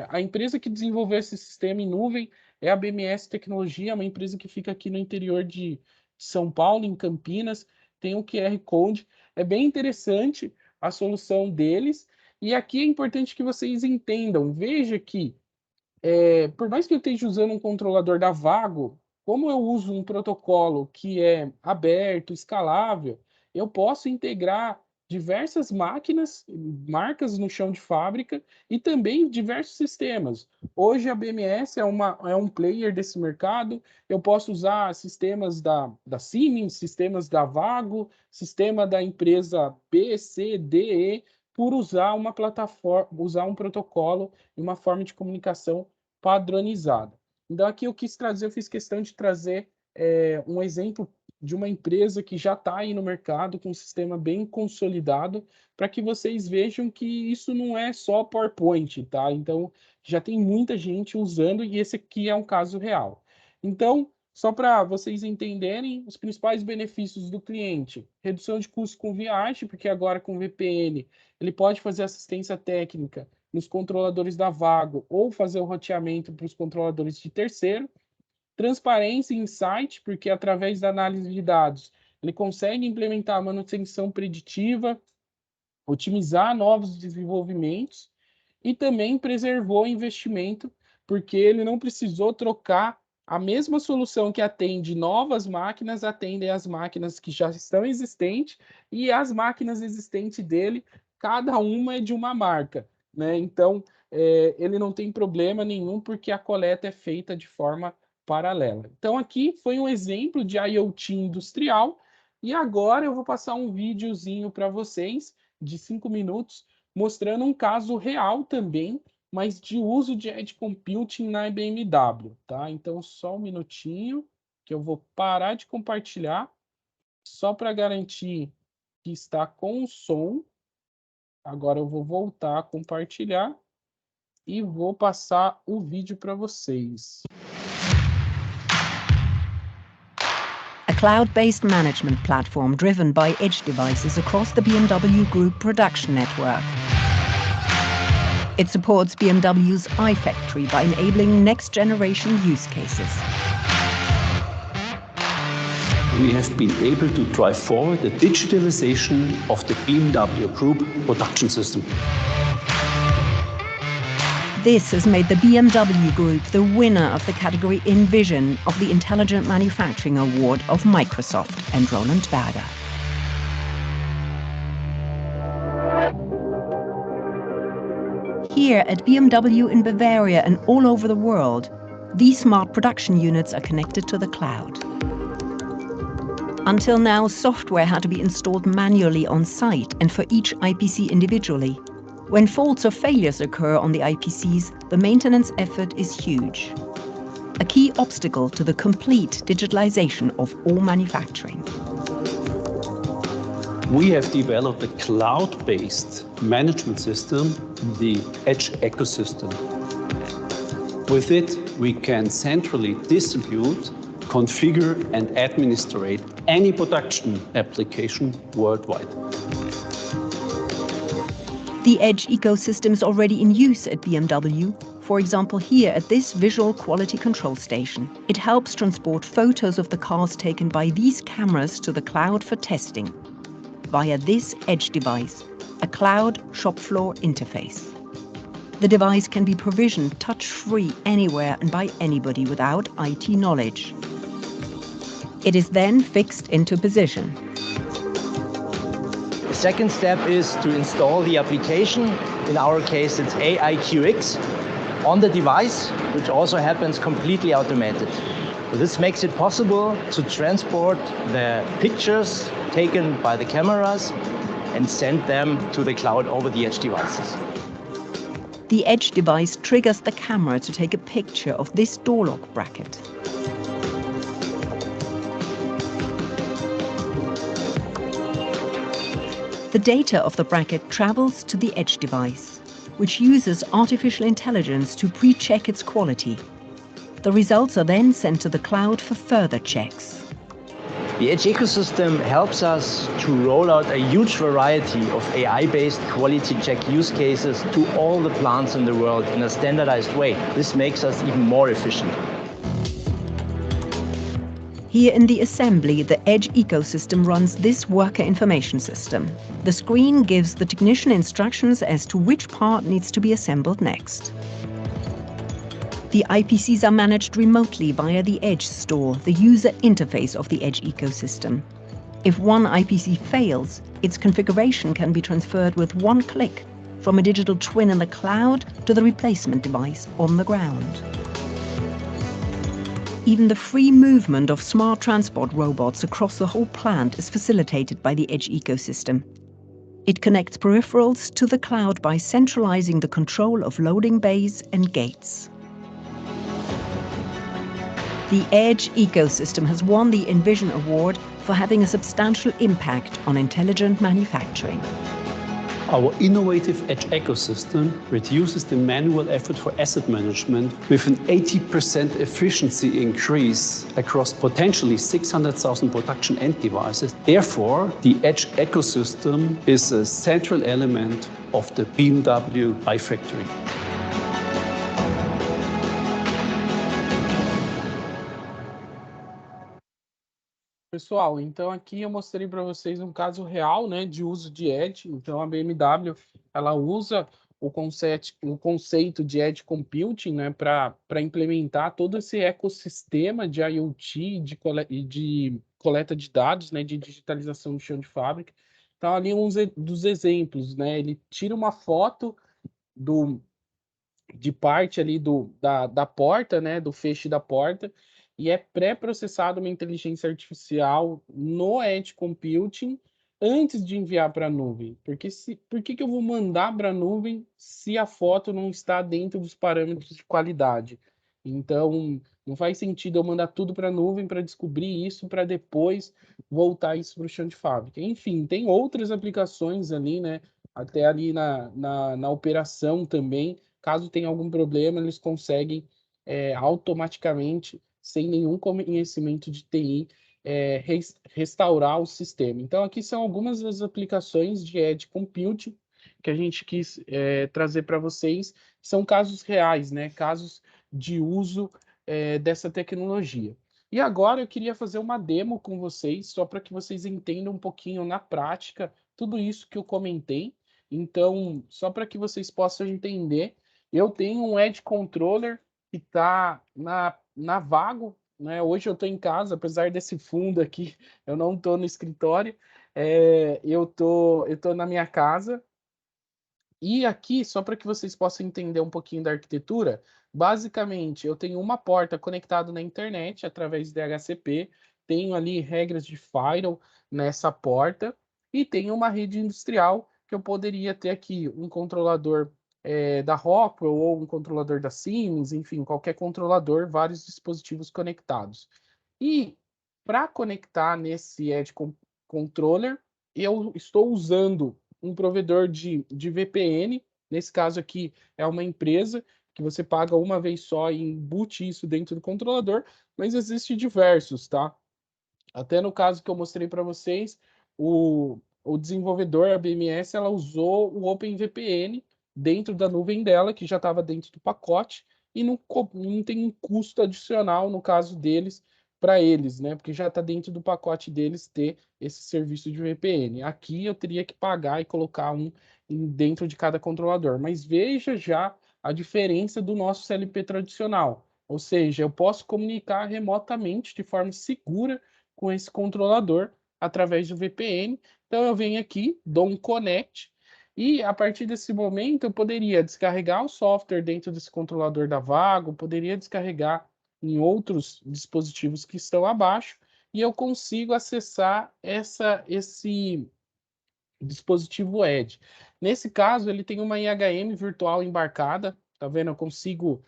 a empresa que desenvolveu esse sistema em nuvem é a BMS Tecnologia, uma empresa que fica aqui no interior de São Paulo, em Campinas, tem um QR Code, é bem interessante a solução deles, e aqui é importante que vocês entendam, veja que, por mais que eu esteja usando um controlador da Vago, como eu uso um protocolo que é aberto, escalável, eu posso integrar diversas máquinas, marcas no chão de fábrica e também diversos sistemas. Hoje a BMS é um player desse mercado, eu posso usar sistemas da Siemens, sistemas da Vago, sistema da empresa B, C, D, E, por usar uma plataforma, usar um protocolo e uma forma de comunicação padronizada. Então aqui eu fiz questão de trazer um exemplo de uma empresa que já está aí no mercado com um sistema bem consolidado, para que vocês vejam que isso não é só PowerPoint, tá? Então, já tem muita gente usando e esse aqui é um caso real. Então, só para vocês entenderem os principais benefícios do cliente: redução de custo com viagem, porque agora com VPN ele pode fazer assistência técnica nos controladores da Vago ou fazer o roteamento para os controladores de terceiro. Transparência e insight, porque através da análise de dados ele consegue implementar a manutenção preditiva, otimizar novos desenvolvimentos e também preservou o investimento, porque ele não precisou trocar a mesma solução que atende novas máquinas, atendem as máquinas que já estão existentes, e as máquinas existentes dele, cada uma é de uma marca, né? Então, ele não tem problema nenhum, porque a coleta é feita de forma paralela. Então, aqui foi um exemplo de IoT industrial, e agora eu vou passar um videozinho para vocês, de 5 minutos, mostrando um caso real também, mas de uso de Edge Computing na BMW, tá? Então, só um minutinho, que eu vou parar de compartilhar, só para garantir que está com o som. Agora eu vou voltar a compartilhar e vou passar o vídeo para vocês. A cloud-based management platform driven by edge devices across the BMW Group production network. It supports BMW's iFactory by enabling next-generation use cases. We have been able to drive forward the digitalization of the BMW Group production system. This has made the BMW Group the winner of the category in Vision of the Intelligent Manufacturing Award of Microsoft and Roland Berger. Here at BMW in Bavaria and all over the world, these smart production units are connected to the cloud. Until now, software had to be installed manually on site and for each IPC individually. When faults or failures occur on the IPCs, the maintenance effort is huge. A key obstacle to the complete digitalization of all manufacturing. We have developed a cloud-based management system, the Edge ecosystem. With it, we can centrally distribute, configure and administrate any production application worldwide. The Edge ecosystem is already in use at BMW. For example, here at this visual quality control station. It helps transport photos of the cars taken by these cameras to the cloud for testing via this Edge device, a cloud shop floor interface. The device can be provisioned touch-free anywhere and by anybody without IT knowledge. It is then fixed into position. The second step is to install the application. In our case, it's AIQX on the device, which also happens completely automated. So this makes it possible to transport the pictures taken by the cameras and send them to the cloud over the Edge devices. The Edge device triggers the camera to take a picture of this door lock bracket. The data of the bracket travels to the Edge device. which uses artificial intelligence to pre-check its quality. The results are then sent to the cloud for further checks. The Edge ecosystem helps us to roll out a huge variety of AI-based quality check use cases to all the plants in the world in a standardized way. This makes us even more efficient. Here in the assembly, the Edge ecosystem runs this worker information system. The screen gives the technician instructions as to which part needs to be assembled next. The IPCs are managed remotely via the Edge store, the user interface of the Edge ecosystem. If one IPC fails, its configuration can be transferred with one click from a digital twin in the cloud to the replacement device on the ground. Even the free movement of smart transport robots across the whole plant is facilitated by the Edge ecosystem. It connects peripherals to the cloud by centralizing the control of loading bays and gates. The Edge ecosystem has won the Envision Award for having a substantial impact on intelligent manufacturing. Our innovative Edge ecosystem reduces the manual effort for asset management with an 80% efficiency increase across potentially 600,000 production end devices. Therefore, the Edge ecosystem is a central element of the BMW iFactory. Pessoal, então aqui eu mostrei para vocês um caso real, né, de uso de Edge. Então a BMW, ela usa o conceito de Edge Computing, né, para implementar todo esse ecossistema de IoT de coleta de dados, né, de digitalização do chão de fábrica. Então ali dos exemplos, né, ele tira uma foto de parte ali da porta, né, do feixe da porta, e é pré-processado uma inteligência artificial no Edge Computing antes de enviar para a nuvem. Porque por que eu vou mandar para a nuvem se a foto não está dentro dos parâmetros de qualidade? Então, não faz sentido eu mandar tudo para a nuvem para descobrir isso, para depois voltar isso para o chão de fábrica. Enfim, tem outras aplicações ali, né? Até ali na operação também. Caso tenha algum problema, eles conseguem automaticamente, sem nenhum conhecimento de TI, restaurar o sistema. Então, aqui são algumas das aplicações de Edge Computing que a gente quis trazer para vocês. São casos reais, né? Casos de uso dessa tecnologia. E agora eu queria fazer uma demo com vocês, só para que vocês entendam um pouquinho na prática tudo isso que eu comentei. Então, só para que vocês possam entender, eu tenho um Edge Controller que está na Vago, né? Hoje eu estou em casa, apesar desse fundo aqui, eu não estou no escritório, eu tô na minha casa. E aqui, só para que vocês possam entender um pouquinho da arquitetura, basicamente eu tenho uma porta conectada na internet através de DHCP, tenho ali regras de firewall nessa porta e tenho uma rede industrial que eu poderia ter aqui um controlador da Rockwell ou um controlador da Siemens, enfim, qualquer controlador, vários dispositivos conectados. E para conectar nesse Edge Controller, eu estou usando um provedor de VPN, nesse caso aqui é uma empresa que você paga uma vez só e embute isso dentro do controlador, mas existem diversos, tá? Até no caso que eu mostrei para vocês, o desenvolvedor, a BMS, ela usou o OpenVPN dentro da nuvem dela, que já estava dentro do pacote, e não tem um custo adicional no caso deles, para eles, né? Porque já está dentro do pacote deles ter esse serviço de VPN. Aqui eu teria que pagar e colocar um dentro de cada controlador. Mas veja já a diferença do nosso CLP tradicional. Ou seja, eu posso comunicar remotamente de forma segura com esse controlador através do VPN. Então eu venho aqui, dou um connect e a partir desse momento eu poderia descarregar o software dentro desse controlador da Vago, poderia descarregar em outros dispositivos que estão abaixo e eu consigo acessar esse dispositivo Edge. Nesse caso, ele tem uma IHM virtual embarcada, tá vendo? Eu consigo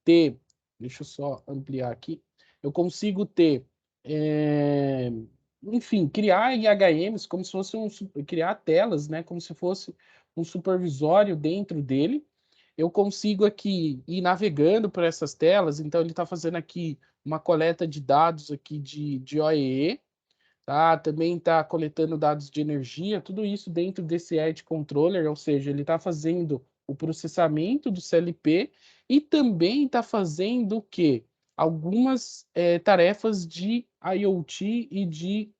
ter, deixa eu só ampliar aqui, eu consigo ter enfim, criar IHMs como se fosse criar telas, né, como se fosse um supervisório dentro dele. Eu consigo aqui ir navegando por essas telas, então ele está fazendo aqui uma coleta de dados aqui de OEE, tá? Também está coletando dados de energia, tudo isso dentro desse Edge Controller, ou seja, ele está fazendo o processamento do CLP e também está fazendo o quê? Algumas tarefas de IoT e de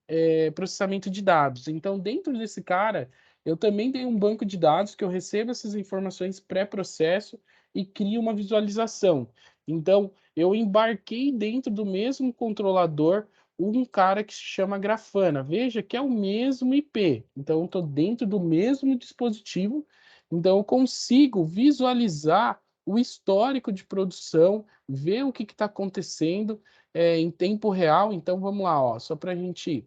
processamento de dados. Então, dentro desse cara, eu também tenho um banco de dados que eu recebo essas informações pré-processo e crio uma visualização. Então, eu embarquei dentro do mesmo controlador um cara que se chama Grafana. Veja que é o mesmo IP. Então, eu estou dentro do mesmo dispositivo. Então, eu consigo visualizar o histórico de produção, ver o que está acontecendo em tempo real. Então, vamos lá, ó, só para a gente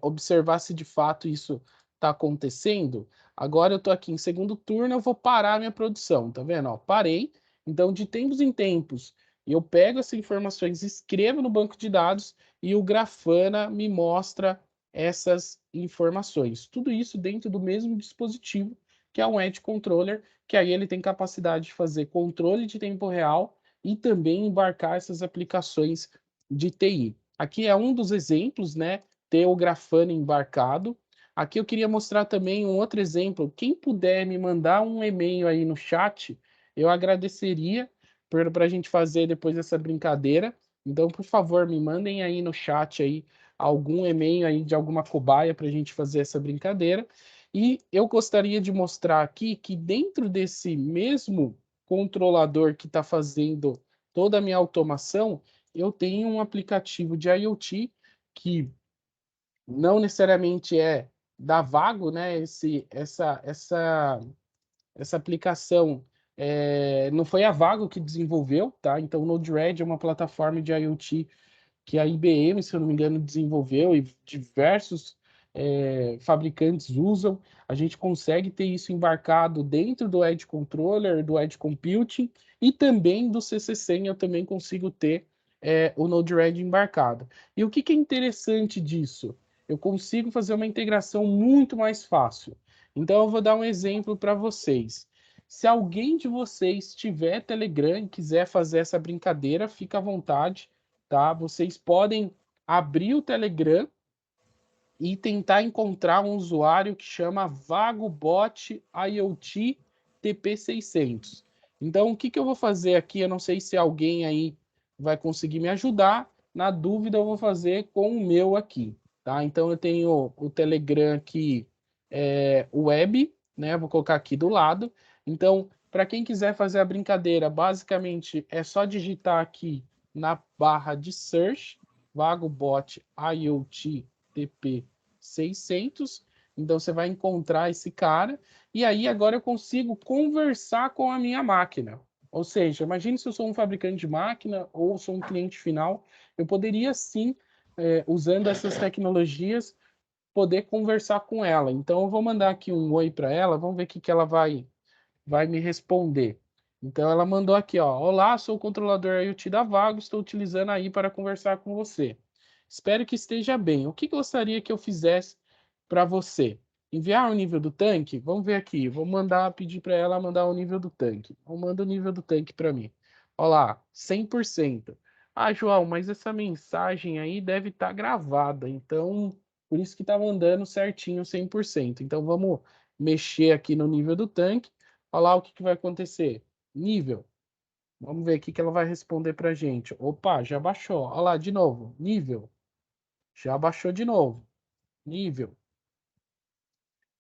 observar se de fato isso está acontecendo. Agora eu estou aqui em segundo turno, eu vou parar a minha produção, tá vendo? Ó, parei. Então, de tempos em tempos, eu pego essas informações, escrevo no banco de dados e o Grafana me mostra essas informações. Tudo isso dentro do mesmo dispositivo, que é um Edge Controller, que aí ele tem capacidade de fazer controle de tempo real e também embarcar essas aplicações de TI. Aqui é um dos exemplos, né? Ter o Grafana embarcado. Aqui eu queria mostrar também um outro exemplo. Quem puder me mandar um e-mail aí no chat, eu agradeceria para a gente fazer depois essa brincadeira. Então, por favor, me mandem aí no chat aí algum e-mail aí de alguma cobaia para a gente fazer essa brincadeira. E eu gostaria de mostrar aqui que dentro desse mesmo controlador que está fazendo toda a minha automação, eu tenho um aplicativo de IoT que não necessariamente é da Vago, né? Essa aplicação não foi a Vago que desenvolveu, tá? Então o Node-RED é uma plataforma de IoT que a IBM, se eu não me engano, desenvolveu e diversos fabricantes usam. A gente consegue ter isso embarcado dentro do Edge Controller, do Edge Computing e também do CC100 eu também consigo ter o Node-RED embarcado. E o que é interessante disso? Eu consigo fazer uma integração muito mais fácil. Então, eu vou dar um exemplo para vocês. Se alguém de vocês tiver Telegram e quiser fazer essa brincadeira, fica à vontade, tá? Vocês podem abrir o Telegram e tentar encontrar um usuário que chama VagoBot IoT TP600. Então, o que eu vou fazer aqui? Eu não sei se alguém aí vai conseguir me ajudar. Na dúvida, eu vou fazer com o meu aqui, tá? Então, eu tenho o Telegram aqui, web, né? Vou colocar aqui do lado. Então, para quem quiser fazer a brincadeira, basicamente é só digitar aqui na barra de search, VagoBot IoT TP600. Então, você vai encontrar esse cara. E aí, agora eu consigo conversar com a minha máquina. Ou seja, imagine se eu sou um fabricante de máquina ou sou um cliente final, eu poderia sim, usando essas tecnologias, poder conversar com ela. Então, eu vou mandar aqui um oi para ela, vamos ver o que ela vai me responder. Então, ela mandou aqui, ó, olá, sou o controlador IoT da Vago, estou utilizando aí para conversar com você. Espero que esteja bem. O que gostaria que eu fizesse para você? Enviar o nível do tanque? Vamos ver aqui. Vou pedir para ela mandar o nível do tanque. Manda o nível do tanque para mim. Olha lá, 100%. Ah, João, mas essa mensagem aí deve estar gravada. Então, por isso que está mandando certinho 100%. Então, vamos mexer aqui no nível do tanque. Olha lá o que vai acontecer. Nível. Vamos ver o que ela vai responder para a gente. Opa, já baixou. Olha lá, de novo. Nível. Já baixou de novo. Nível.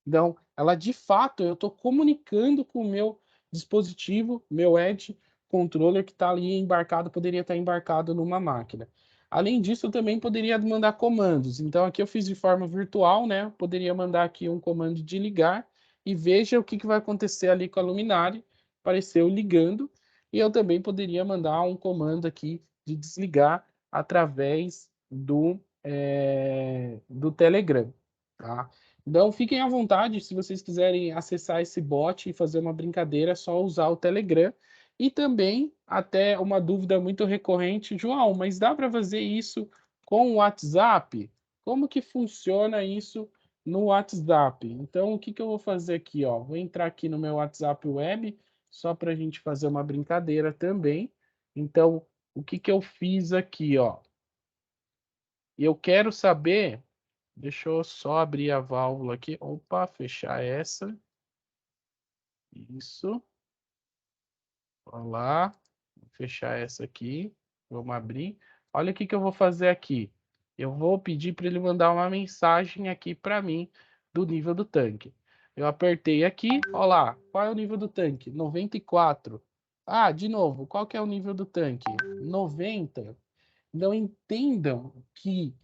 Então, ela de fato, eu estou comunicando com o meu dispositivo, meu Edge Controller que está ali embarcado, poderia estar embarcado numa máquina. Além disso, eu também poderia mandar comandos. Então, aqui eu fiz de forma virtual, né? Poderia mandar aqui um comando de ligar e veja o que vai acontecer ali com a luminária. Apareceu ligando. E eu também poderia mandar um comando aqui de desligar através do Telegram, tá? Então, fiquem à vontade, se vocês quiserem acessar esse bot e fazer uma brincadeira, é só usar o Telegram. E também, até uma dúvida muito recorrente, João, mas dá para fazer isso com o WhatsApp, como que funciona isso no WhatsApp? Então, o que eu vou fazer aqui? Ó? Vou entrar aqui no meu WhatsApp Web, só para a gente fazer uma brincadeira também. Então, o que eu fiz aqui? Ó? Eu quero saber... Deixa eu só abrir a válvula aqui. Opa, fechar essa. Isso. Olá. Vou fechar essa aqui. Vamos abrir. Olha o que eu vou fazer aqui. Eu vou pedir para ele mandar uma mensagem aqui para mim do nível do tanque. Eu apertei aqui. Olha lá. Qual é o nível do tanque? 94. Ah, de novo. Qual que é o nível do tanque? 90. Então, entendam que...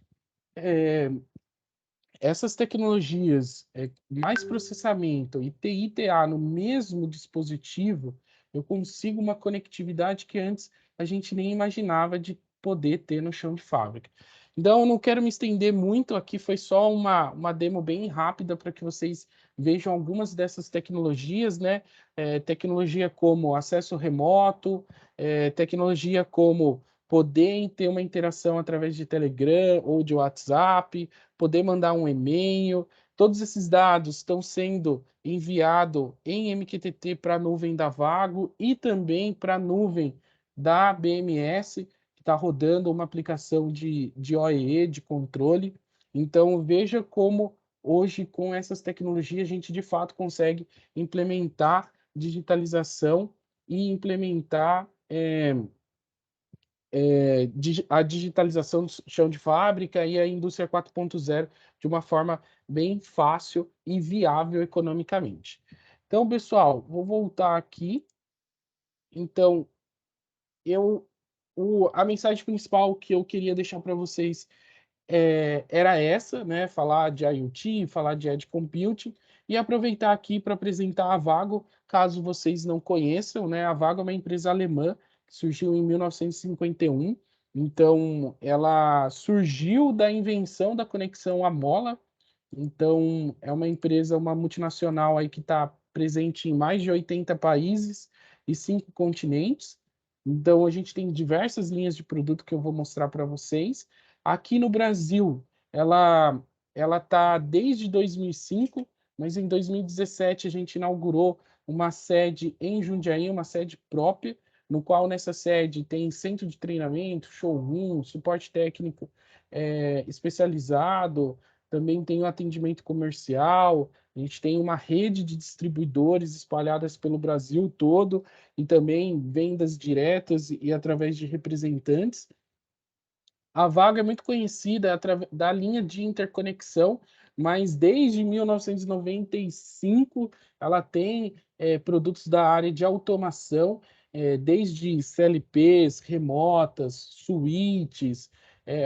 essas tecnologias, mais processamento e TI/TA no mesmo dispositivo, eu consigo uma conectividade que antes a gente nem imaginava de poder ter no chão de fábrica. Então, eu não quero me estender muito aqui, foi só uma demo bem rápida para que vocês vejam algumas dessas tecnologias, né? Tecnologia como acesso remoto, tecnologia como poder ter uma interação através de Telegram ou de WhatsApp, poder mandar um e-mail. Todos esses dados estão sendo enviados em MQTT para a nuvem da Vago e também para a nuvem da BMS, que está rodando uma aplicação de OEE, de controle. Então, veja como hoje, com essas tecnologias, a gente de fato consegue implementar digitalização e implementar a digitalização do chão de fábrica e a indústria 4.0 de uma forma bem fácil e viável economicamente. Então, pessoal, vou voltar aqui. Então, a mensagem principal que eu queria deixar para vocês era essa, né? Falar de IoT, falar de Edge Computing e aproveitar aqui para apresentar a Vago, caso vocês não conheçam, né? A Vago é uma empresa alemã que surgiu em 1951. Então, ela surgiu da invenção da conexão à mola. Então, é uma empresa, uma multinacional aí que está presente em mais de 80 países e 5 continentes. Então, a gente tem diversas linhas de produto que eu vou mostrar para vocês. Aqui no Brasil, ela está desde 2005, mas em 2017 a gente inaugurou uma sede em Jundiaí, uma sede própria, no qual nessa sede tem centro de treinamento, showroom, suporte técnico especializado, também tem o atendimento comercial, a gente tem uma rede de distribuidores espalhadas pelo Brasil todo e também vendas diretas e através de representantes. A Vago é muito conhecida da linha de interconexão, mas desde 1995 ela tem produtos da área de automação, desde CLPs, remotas, switches,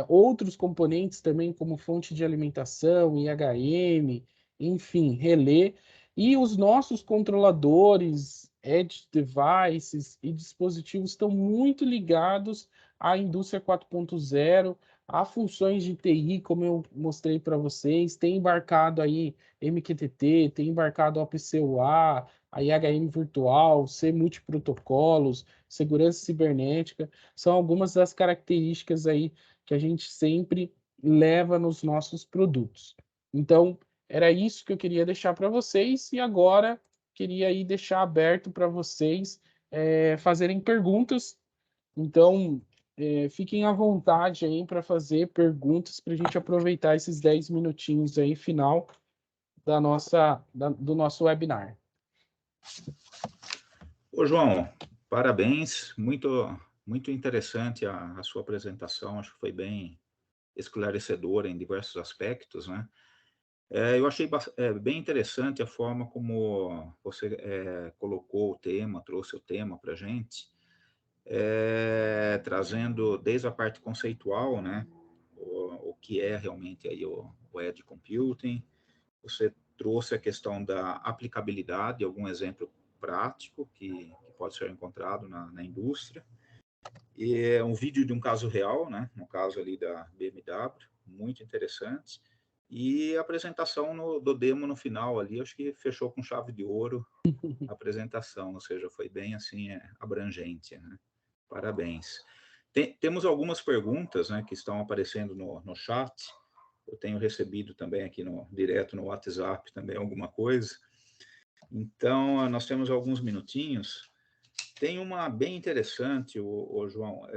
outros componentes também, como fonte de alimentação, IHM, enfim, relé. E os nossos controladores, edge devices e dispositivos estão muito ligados à indústria 4.0, a funções de TI, como eu mostrei para vocês, tem embarcado aí MQTT, tem embarcado OPC-UA, a IHM virtual, C multiprotocolos, segurança cibernética, são algumas das características aí que a gente sempre leva nos nossos produtos. Então, era isso que eu queria deixar para vocês e agora queria aí deixar aberto para vocês fazerem perguntas. Então, fiquem à vontade aí para fazer perguntas para a gente aproveitar esses 10 minutinhos aí final do nosso webinar. Ô, João, parabéns, muito interessante a sua apresentação, acho que foi bem esclarecedora em diversos aspectos, né? Eu achei bem interessante a forma como você colocou o tema, trouxe o tema para a gente, trazendo desde a parte conceitual, né, o que é realmente aí o Edge Computing. Você trouxe a questão da aplicabilidade, algum exemplo prático que pode ser encontrado na indústria. E é um vídeo de um caso real, né, no caso ali da BMW, muito interessante. E a apresentação do demo no final ali, acho que fechou com chave de ouro a apresentação, ou seja, foi bem assim, abrangente, né? Parabéns. Temos algumas perguntas, né, que estão aparecendo no chat. Eu tenho recebido também aqui direto no WhatsApp também alguma coisa. Então, nós temos alguns minutinhos. Tem uma bem interessante, João,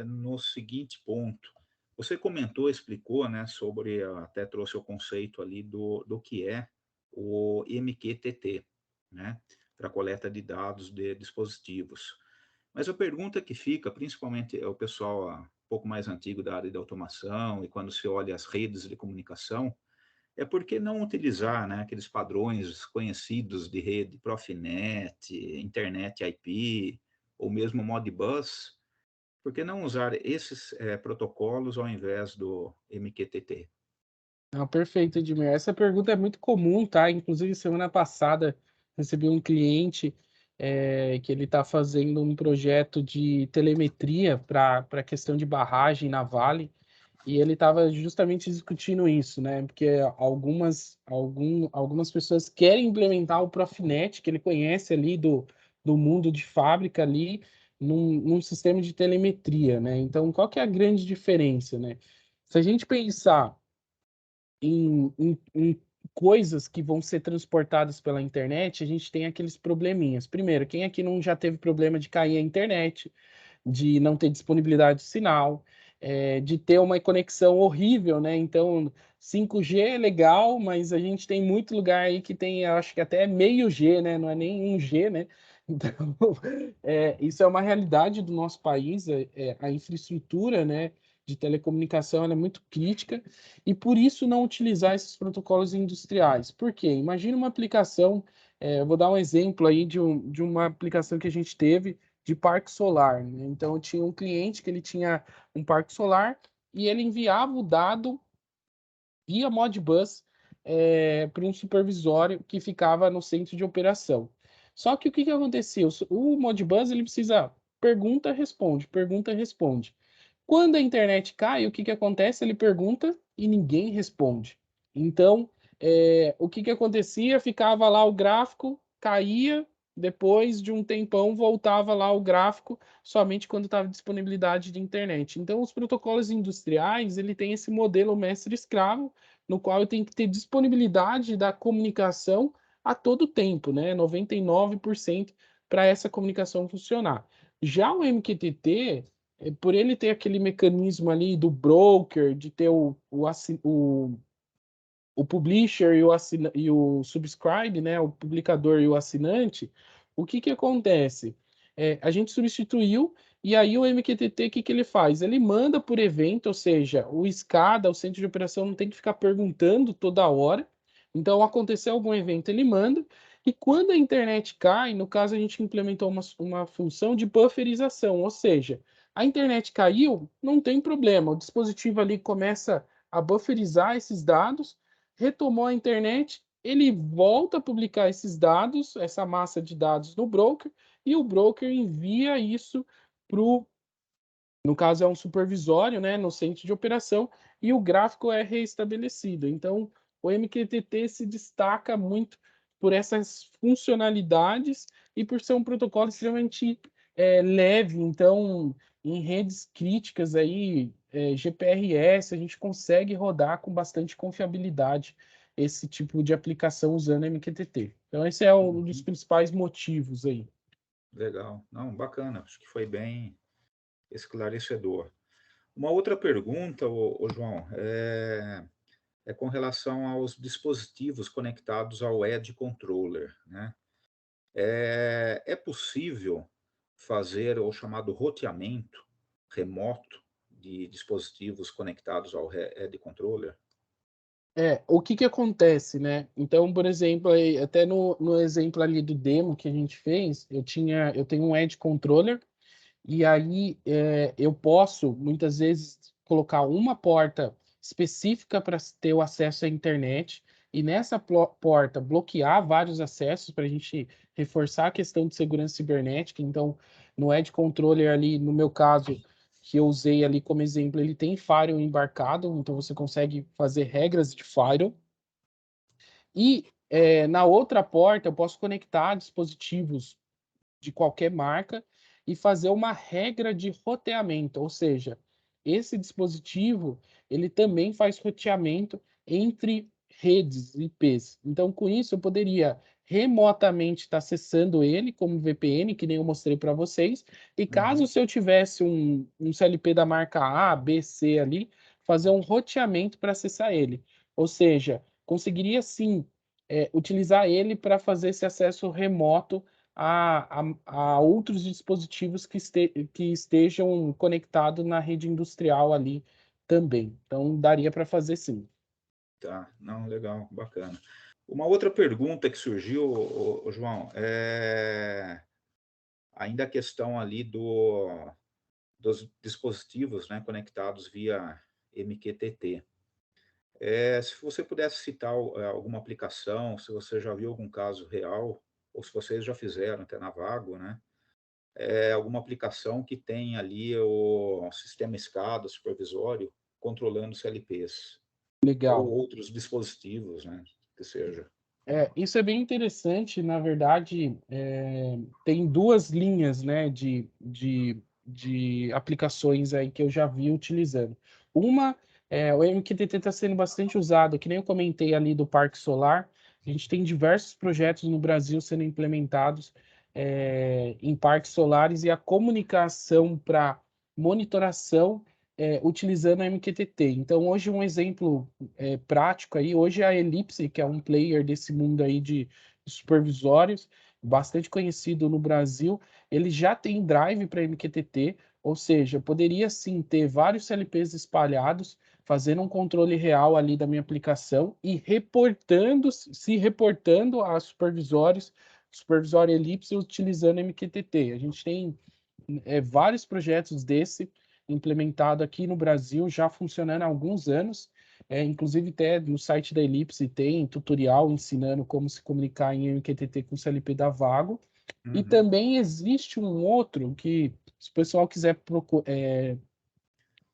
no seguinte ponto. Você comentou, explicou, né, até trouxe o conceito ali do que é o MQTT, né, para coleta de dados de dispositivos. Mas a pergunta que fica, principalmente é o pessoal um pouco mais antigo da área de automação, e quando se olha as redes de comunicação, é por que não utilizar, né, aqueles padrões conhecidos de rede Profinet, Internet IP, ou mesmo Modbus? Por que não usar esses protocolos ao invés do MQTT? Não, perfeito, Edmir. Essa pergunta é muito comum, tá? Inclusive, semana passada, recebi um cliente que ele está fazendo um projeto de telemetria para a questão de barragem na Vale, e ele estava justamente discutindo isso, né? Porque algumas pessoas querem implementar o Profinet, que ele conhece ali do mundo de fábrica ali, num sistema de telemetria, né? Então, qual que é a grande diferença, né? Se a gente pensar em coisas que vão ser transportadas pela internet, a gente tem aqueles probleminhas. Primeiro, quem aqui não já teve problema de cair a internet, de não ter disponibilidade de sinal, de ter uma conexão horrível, né? Então, 5G é legal, mas a gente tem muito lugar aí que tem, acho que até meio G, né? Não é nem 1G, né? Então, isso é uma realidade do nosso país, a infraestrutura, né, de telecomunicação ela é muito crítica, e por isso não utilizar esses protocolos industriais. Por quê? Imagina uma aplicação, eu vou dar um exemplo aí de uma aplicação que a gente teve de parque solar, né? Então, eu tinha um cliente que ele tinha um parque solar e ele enviava o dado via Modbus para um supervisório que ficava no centro de operação. Só que o que acontecia? O Modbus ele precisa pergunta, responde, pergunta, responde. Quando a internet cai, o que acontece? Ele pergunta e ninguém responde. Então, o que acontecia? Ficava lá o gráfico, caía, depois de um tempão voltava lá o gráfico somente quando estava disponibilidade de internet. Então, os protocolos industriais, ele tem esse modelo mestre-escravo, no qual eu tenho que ter disponibilidade da comunicação a todo tempo, né? 99% para essa comunicação funcionar. Já o MQTT, por ele ter aquele mecanismo ali do broker, de ter o publisher e o subscribe, né, o publicador e o assinante, o que acontece? A gente substituiu, e aí o MQTT, o que ele faz? Ele manda por evento, ou seja, o SCADA, o centro de operação, não tem que ficar perguntando toda hora. Então, aconteceu algum evento, ele manda, e quando a internet cai, no caso a gente implementou uma função de bufferização, ou seja, a internet caiu, não tem problema, o dispositivo ali começa a bufferizar esses dados, retomou a internet, ele volta a publicar esses dados, essa massa de dados no broker, e o broker envia isso para o, no caso é um supervisório, né, no centro de operação, e o gráfico é reestabelecido. Então, o MQTT se destaca muito por essas funcionalidades e por ser um protocolo extremamente leve. Então, em redes críticas aí, GPRS, a gente consegue rodar com bastante confiabilidade esse tipo de aplicação usando MQTT. Então, esse é um dos principais motivos aí. Legal. Não, bacana. Acho que foi bem esclarecedor. Uma outra pergunta, João, é com relação aos dispositivos conectados ao Edge Controller, né? É possível fazer o chamado roteamento remoto de dispositivos conectados ao Edge Controller? O que acontece, né? Então, por exemplo, até no exemplo ali do demo que a gente fez, eu tenho um Edge Controller, e aí eu posso, muitas vezes, colocar uma porta específica para ter o acesso à internet, e nessa porta bloquear vários acessos para a gente reforçar a questão de segurança cibernética. Então, no Edge Controller ali, no meu caso, que eu usei ali como exemplo, ele tem firewall embarcado, então você consegue fazer regras de firewall. E na outra porta eu posso conectar dispositivos de qualquer marca e fazer uma regra de roteamento, ou seja, esse dispositivo ele também faz roteamento entre redes IPs. Então, com isso, eu poderia remotamente estar acessando ele como VPN, que nem eu mostrei para vocês, e caso se eu tivesse um CLP da marca A, B, C ali, fazer um roteamento para acessar ele. Ou seja, conseguiria sim utilizar ele para fazer esse acesso remoto a outros dispositivos que estejam conectados na rede industrial ali também. Então, daria para fazer sim. Tá, não, legal, bacana. Uma outra pergunta que surgiu, João, ainda a questão ali dos dispositivos, né, conectados via MQTT. Se você pudesse citar alguma aplicação, se você já viu algum caso real, ou se vocês já fizeram até na Vago, né, alguma aplicação que tem ali o sistema SCADA supervisório controlando CLPs, ou Legal. outros dispositivos, né, que seja. Isso é bem interessante, na verdade, tem duas linhas, né, de aplicações aí que eu já vi utilizando. Uma, o MQTT está sendo bastante usado, que nem eu comentei ali do Parque Solar, a gente tem diversos projetos no Brasil sendo implementados em parques solares e a comunicação para monitoração utilizando a MQTT. Então, hoje um exemplo prático aí, hoje a Ellipse, que é um player desse mundo aí de supervisórios, bastante conhecido no Brasil, ele já tem drive para MQTT, ou seja, poderia sim ter vários CLPs espalhados, fazendo um controle real ali da minha aplicação e se reportando a supervisório Ellipse utilizando MQTT. A gente tem vários projetos desse implementado aqui no Brasil, já funcionando há alguns anos. Inclusive, até no site da Ellipse tem tutorial ensinando como se comunicar em MQTT com o CLP da Vago. E também existe um outro que, se o pessoal quiser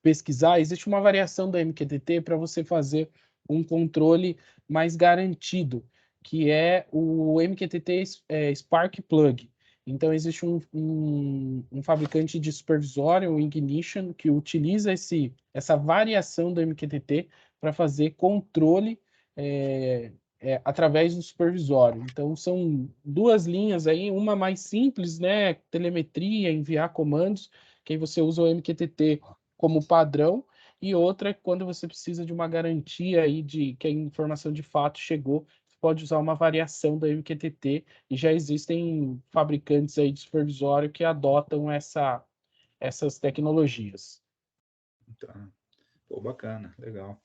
pesquisar, existe uma variação da MQTT para você fazer um controle mais garantido, que é o MQTT Spark Plug. Então, existe um fabricante de supervisório, o Ignition, que utiliza essa variação do MQTT para fazer controle através do supervisório. Então, são duas linhas aí, uma mais simples, né, telemetria, enviar comandos, que aí você usa o MQTT como padrão, e outra é quando você precisa de uma garantia aí de que a informação de fato chegou, você pode usar uma variação da MQTT, e já existem fabricantes aí de supervisório que adotam essas tecnologias. Tá. Pô, bacana, legal.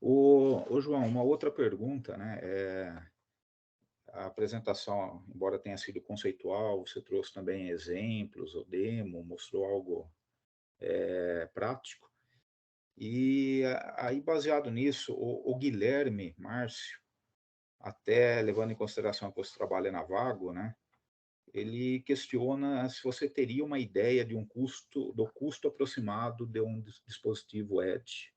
João, uma outra pergunta, né? A apresentação, embora tenha sido conceitual, você trouxe também exemplos, ou demo, mostrou algo prático. E aí, baseado nisso, o Guilherme Márcio, até levando em consideração que você trabalha na Vago, né? Ele questiona se você teria uma ideia do custo aproximado de um dispositivo Edge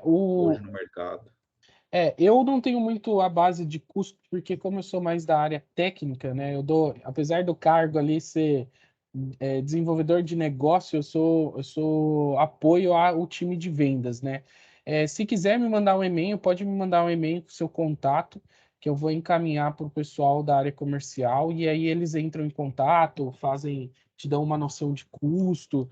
hoje no mercado. Eu não tenho muito a base de custo, porque como eu sou mais da área técnica, né? Apesar do cargo ali ser desenvolvedor de negócio, eu sou apoio ao time de vendas, né? Se quiser me mandar um e-mail, pode me mandar um e-mail com seu contato, que eu vou encaminhar para o pessoal da área comercial, e aí eles entram em contato, te dão uma noção de custo,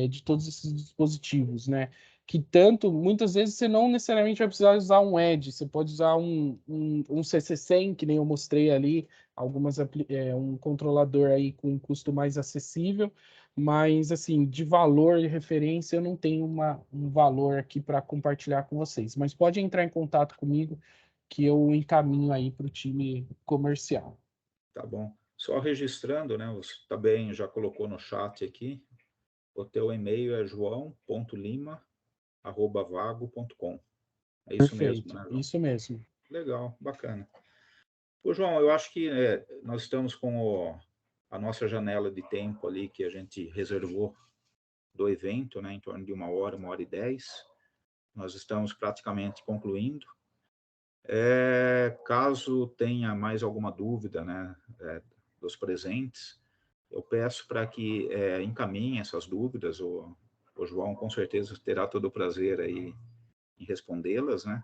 de todos esses dispositivos, né? Que muitas vezes você não necessariamente vai precisar usar um Edge, você pode usar um CC100, que nem eu mostrei ali, um controlador aí com um custo mais acessível, mas assim, de valor e referência eu não tenho um valor aqui para compartilhar com vocês, mas pode entrar em contato comigo que eu encaminho aí para o time comercial. Tá bom. Só registrando, né? Você também já colocou no chat aqui. O teu e-mail é joão.lima@vago.com. É isso mesmo, Perfeito, né, João? isso mesmo. Legal, bacana. Ô, João, eu acho que nós estamos com a nossa janela de tempo ali que a gente reservou do evento, né, em torno de 1 hora e 10. Nós estamos praticamente concluindo. Caso tenha mais alguma dúvida, né, dos presentes, eu peço para que encaminhem essas dúvidas, o João com certeza terá todo o prazer aí em respondê-las, né?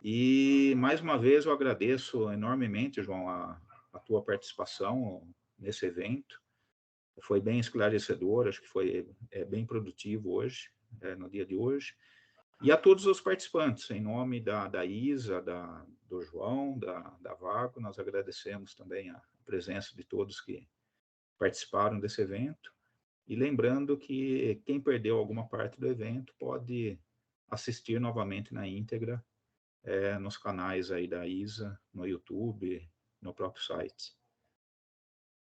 E, mais uma vez, eu agradeço enormemente, João, a tua participação nesse evento. Foi bem esclarecedor, acho que foi bem produtivo hoje, no dia de hoje. E a todos os participantes, em nome da Isa, do João, da Vago, nós agradecemos também a presença de todos que participaram desse evento. E lembrando que quem perdeu alguma parte do evento pode assistir novamente na íntegra, nos canais aí da Isa, no YouTube, no próprio site.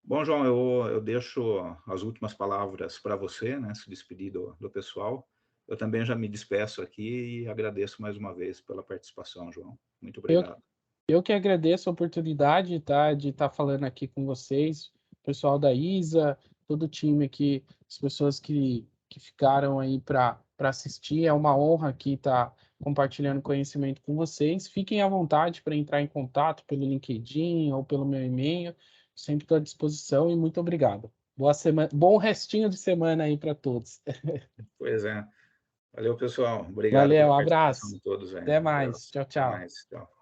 Bom, João, eu deixo as últimas palavras para você, né, se despedir do pessoal. Eu também já me despeço aqui e agradeço mais uma vez pela participação, João. Muito obrigado. Eu que agradeço a oportunidade, tá, de estar falando aqui com vocês, pessoal da Isa, todo o time aqui, as pessoas que ficaram aí para assistir. É uma honra aqui estar compartilhando conhecimento com vocês. Fiquem à vontade para entrar em contato pelo LinkedIn ou pelo meu e-mail. Sempre estou à disposição e muito obrigado. Boa semana, bom restinho de semana aí para todos. Pois é. Valeu, pessoal. Obrigado Valeu, pela um participação abraço. de todos aí. Até mais. Tchau, Até tchau. mais. Tchau.